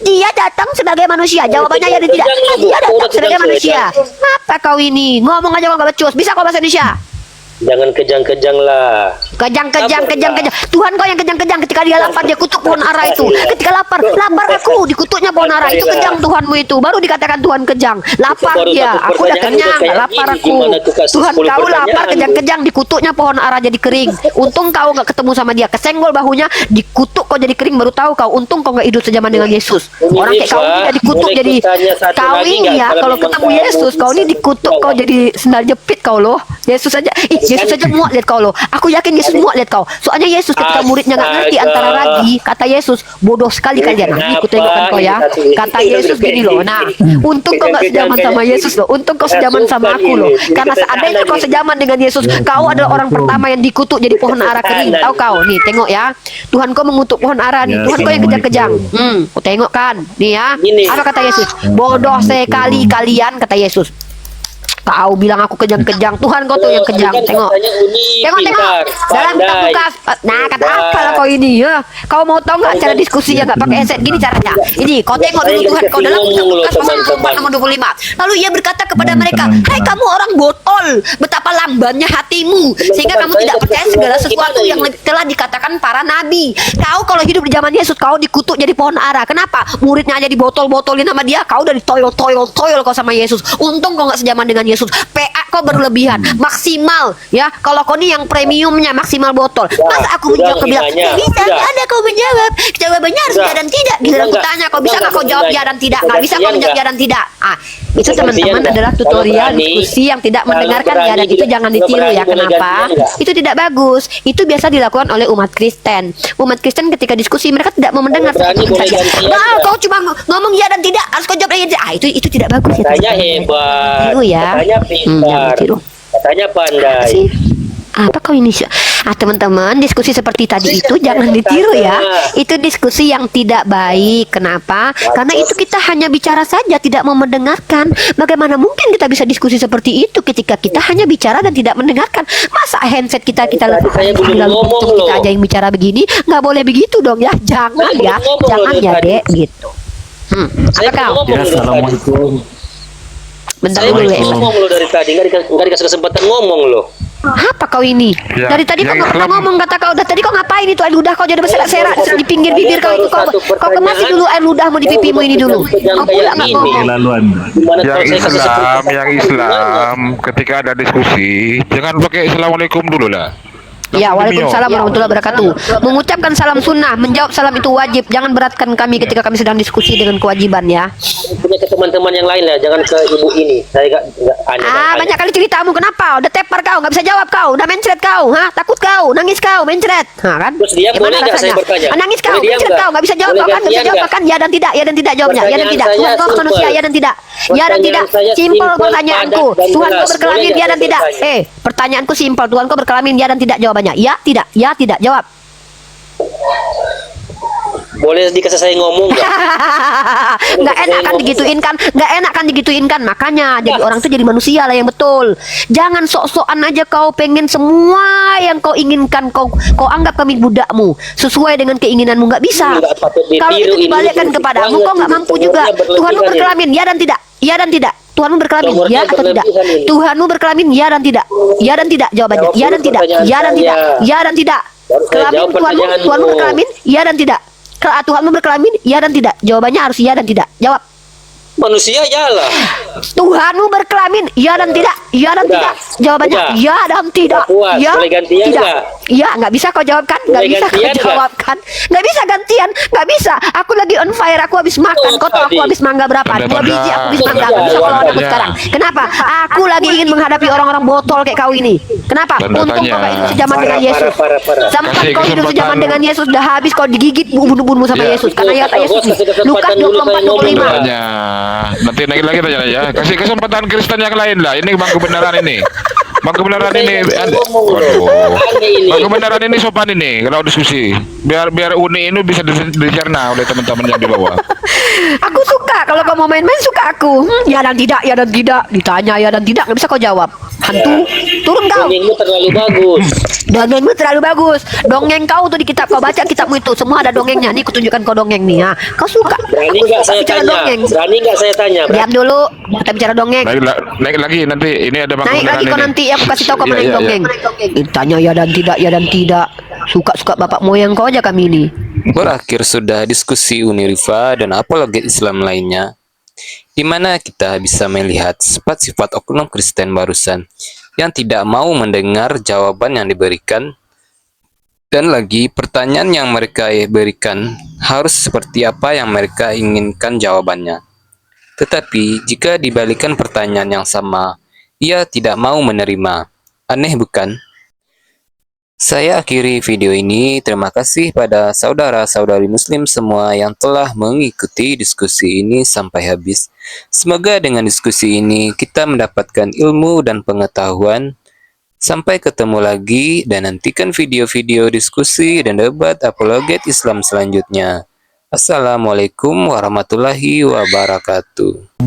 Dia datang sebagai manusia. Jawabannya ya dan tidak. Kejang lah, Bu. Dia datang Udah sebagai kejang manusia. saja. Apa kau ini? Ngomong aja kau gak becus. Bisa kau bahasa Indonesia? Jangan kejang-kejang lah. Kejang. Lapar, Tuhan kau yang kejang. Ketika dia lapar dia kutuk pohon ara itu. Ketika lapar aku dikutuknya pohon ara itu. Kejang Tuhanmu itu. Baru dikatakan Tuhan kejang. Lapar baru dia. satu Aku udah pertanyaan kenyang. udah kayak Lapar gini. aku. Gimana aku kasih Tuhan 10 kau lapar pertanyaan? kejang. Dikutuknya pohon ara jadi kering. Untung kau nggak ketemu sama dia. Kesenggol bahunya. Dikutuk kau jadi kering. Baru tahu kau. Untung kau nggak hidup sejaman dengan Yesus. Ini, Orang kayak kau Pak, ini udah dikutuk boleh jadi. kutanya satu Kau lagi ini nggak? ya. Kalau Kalau memang ketemu kamu Yesus. Kau ini bisa dikutuk. Kau jawab. jadi sendal jepit kau loh. Yesus aja. Yesus aja muak lihat kau loh. Aku yakin Yesus muak lihat kau. Soalnya Yesus ketika muridnya nggak ngerti Astaga. antara ragi, kata Yesus bodoh sekali kalian. Nah, aku tengokkan kau ya. Kata Yesus gini loh. Nah, untung kau nggak sejaman sama Yesus loh. Untung kau sejaman sama aku loh. Karena seandainya kau sejaman dengan Yesus, kau adalah orang pertama yang dikutuk jadi pohon ara kering. Tahu kau? Nih, tengok ya. Tuhan kau mengutuk pohon ara nih. Tuhan kau yang kejang-kejang. Kau tengok kan? Nih ya. Ini. Apa kata Yesus? Bodoh sekali kalian, kata Yesus. Kau bilang aku kejang-kejang. Tuhan kau tuh yang kejang. Kan Tengok. katanya unik, Tengok. pintar, Dalam kitab pandai. Lukas. Nah, kata Pintar. apa lah kau ini ya? Kau mau tahu nggak cara diskusinya nggak pakai headset? Gini caranya. Ini kau tengok dulu Tuhan kau dalam kitab Lukas pasal 24 nomor 25. Lalu ia berkata kepada mereka, "Hai kamu orang botol, betapa lambannya hatimu sehingga kamu tidak percaya segala sesuatu yang telah dikatakan para nabi." Kau kalau hidup di zaman Yesus kau dikutuk jadi pohon ara. Kenapa? Muridnya aja dibotol-botolin sama dia. Kau udah ditoyol kau sama Yesus. Untung kau nggak sejaman dengan Yesus. PA kau berlebihan, maksimal ya. Kalau kau nih yang premiumnya maksimal botol. Masa aku menjawab kau bilang, hina-nya. bisa Udah. nggak ada kau menjawab. Jawabannya harus Udah. ya dan tidak. Giliran aku Udah, tanya kau udah, bisa nggak kau udah, jawab udah. ya dan tidak? Nggak Udah, bisa kau udah, menjawab ya udah. dan tidak. Itu Udah, teman-teman udah. adalah Kalau tutorial berani, diskusi yang tidak kalau mendengarkan ya dan berani itu juga- jangan kalau ditiru berani ya. boleh Kenapa? gantian nggak? Itu tidak bagus. Itu biasa dilakukan oleh umat Kristen. Umat Kristen ketika diskusi mereka tidak mau mendengar Kalau berani satu boleh saja. gantian Nah, nggak? kau cuma ngomong ya dan tidak, harus kau jawab ya dan tidak. Itu tidak bagus ya. Katanya teman-teman. hebat, Tiru ya. katanya Jangan pintar, tiru. katanya pandai. Sih. Apa kau ini? Teman-teman, diskusi seperti tadi itu jangan ditiru ya. Itu diskusi yang tidak baik. Kenapa? Karena itu kita hanya bicara saja, tidak mau mendengarkan. Bagaimana mungkin kita bisa diskusi seperti itu ketika kita hanya bicara dan tidak mendengarkan? Masa handset kita letakkan saya belum lalu ngomong kita loh. aja yang bicara begini? Nggak boleh begitu dong ya. Jangan Saya ya, belum ngomong jangan loh ya tadi. dek gitu. Saya Apa kau? belum ngomong loh dari tadi. Bentar Saya dulu belum ya. ngomong loh dari tadi, nggak dikasih kesempatan ngomong loh. Apa kau ini? Ya, Dari tadi kau yang nggak pernah Islam- ngomong kata kau. Udah tadi kau ngapain itu air ludah kau jadi berserak-serak di pinggir bibir kau itu kau kemasi dulu air ludahmu di pipimu ini dulu. Kau pula nggak ngomong. Gimana Yang kalau saya kasih Islam, 10 yang Islam, ketika ada diskusi, jangan pakai assalamualaikum dulu lah. Ya, waalaikumsalam warahmatullahi wabarakatuh. Mengucapkan salam sunnah, menjawab salam itu wajib. Jangan beratkan kami ketika kami sedang diskusi dengan kewajiban ya. punya ke teman-teman yang lain lah, jangan ke ibu ini. Saya nggak aneh. Banyak kali ceritamu kenapa? Udah tepar kau, nggak bisa jawab kau, udah mencret kau, takut kau, nangis kau, mencret, kan? Terus dia boleh nggak saya bertanya? Nangis kau, Boleh diam mencret nggak? kau, nggak bisa jawab Boleh kau kan, nggak bisa gantian jawab nggak? kan? Ya dan tidak, ya dan tidak jawabnya, ya dan tidak. Pertanyaan Tuhan kau saya manusia, simple. ya dan tidak, ya dan tidak. Pertanyaan saya Simpel simple, pertanyaanku. padat, dan Tuhan kau jelas. berkelamin, Boleh ya nggak dan saya tidak. bertanya? Pertanyaanku simpel. Tuhan kau berkelamin, ya dan tidak jawabannya. Ya tidak, ya tidak. Jawab. Boleh dikasih saya ngomong nggak? Nggak enak kan digituin kan, nggak enak kan digituin kan. Makanya jadi orang tuh jadi manusia lah yang betul. Jangan sok-sokan aja kau pengen semua yang kau inginkan kau anggap kami budakmu sesuai dengan keinginanmu. Nggak bisa. Nggak patut ditiru, Kalau itu ini dibalikkan musik kepadamu banget kau nggak ini. mampu Umurnya juga. berlebihan Tuhanmu ini. berkelamin ya dan tidak, ya dan tidak. Tuhanmu berkelamin Umurnya ya atau tidak? berlebihan ini. Tuhanmu berkelamin ya dan tidak, ya dan tidak jawabannya. Jawab Ya dan dulu tidak, pertanyaan ya dan tidak, saya. ya dan tidak. Baru saya Kelamin jawab Tuhanmu pertanyaanmu. berkelamin ya dan tidak. Tuhanmu berkelamin ya dan tidak. Jawabannya harus ya dan tidak. Jawab. Manusia jalan. Tuhanmu berkelamin ya dan tidak, ya dan Udah. tidak. Jawabannya Udah. ya dan tidak. Udah puas. Ya Boleh gantian tidak. nggak? Ya nggak bisa kau jawabkan, nggak Boleh bisa kau gantian nggak? jawabkan, nggak bisa gantian, nggak bisa. Aku lagi on fire, aku habis makan. Kau tahu aku tadi. habis mangga berapa? 2 biji aku habis mangga. Nggak bisa kau lawan aku sekarang. Kenapa? Aku lagi ingin menghadapi orang-orang botol kayak kau ini. Kenapa? Untung kau nggak hidup sejaman dengan Yesus. Sempat kau hidup sejaman dengan Yesus dah habis kau digigit bunuh-bunuh sama Yesus. Karena ya Yesus nih. Lukas 24:25. Tanya. Nanti lagi tanya ya. Kasih kesempatan Kristen yang lain lah. Ini bang kebenaran ini. Bang kebenaran ini. Waduh. Bang kebenaran ini sopan ini kalau diskusi. Biar Uni ini bisa dicerna oleh teman-teman yang di bawah. Aku suka kalau kau mau main-main, suka aku. Ya dan tidak, ya dan tidak. Ditanya ya dan tidak, nggak bisa kau jawab. Hantu, turun kau. Dongengmu terlalu bagus. Dongengmu terlalu bagus. Dongeng kau tuh di kitab, kau baca kitabmu itu semua ada dongengnya. Nih, kutunjukkan kau dongeng nih. Ya. Kau suka? Berani Aku nggak suka saya bicara tanya? dongeng. Berani nggak saya tanya? Diam dulu, kita bicara dongeng. Lagi nanti ini ada bang Naik kebenaran lagi kau ini. nanti, aku kasih tahu kau Iya, main iya, iya. dongeng. Ditanya ya dan tidak, ya dan tidak. Suka-suka bapak moyang kau aja kami ini. Berakhir sudah diskusi Uniriva dan apologet Islam lainnya, di mana kita bisa melihat sifat-sifat oknum Kristen barusan yang tidak mau mendengar jawaban yang diberikan, dan lagi pertanyaan yang mereka berikan harus seperti apa yang mereka inginkan jawabannya. Tetapi jika dibalikan pertanyaan yang sama, ia tidak mau menerima. Aneh bukan? Saya akhiri video ini. Terima kasih pada saudara-saudari muslim semua yang telah mengikuti diskusi ini sampai habis. Semoga dengan diskusi ini kita mendapatkan ilmu dan pengetahuan. Sampai ketemu lagi dan nantikan video-video diskusi dan debat apologet Islam selanjutnya. Assalamualaikum warahmatullahi wabarakatuh.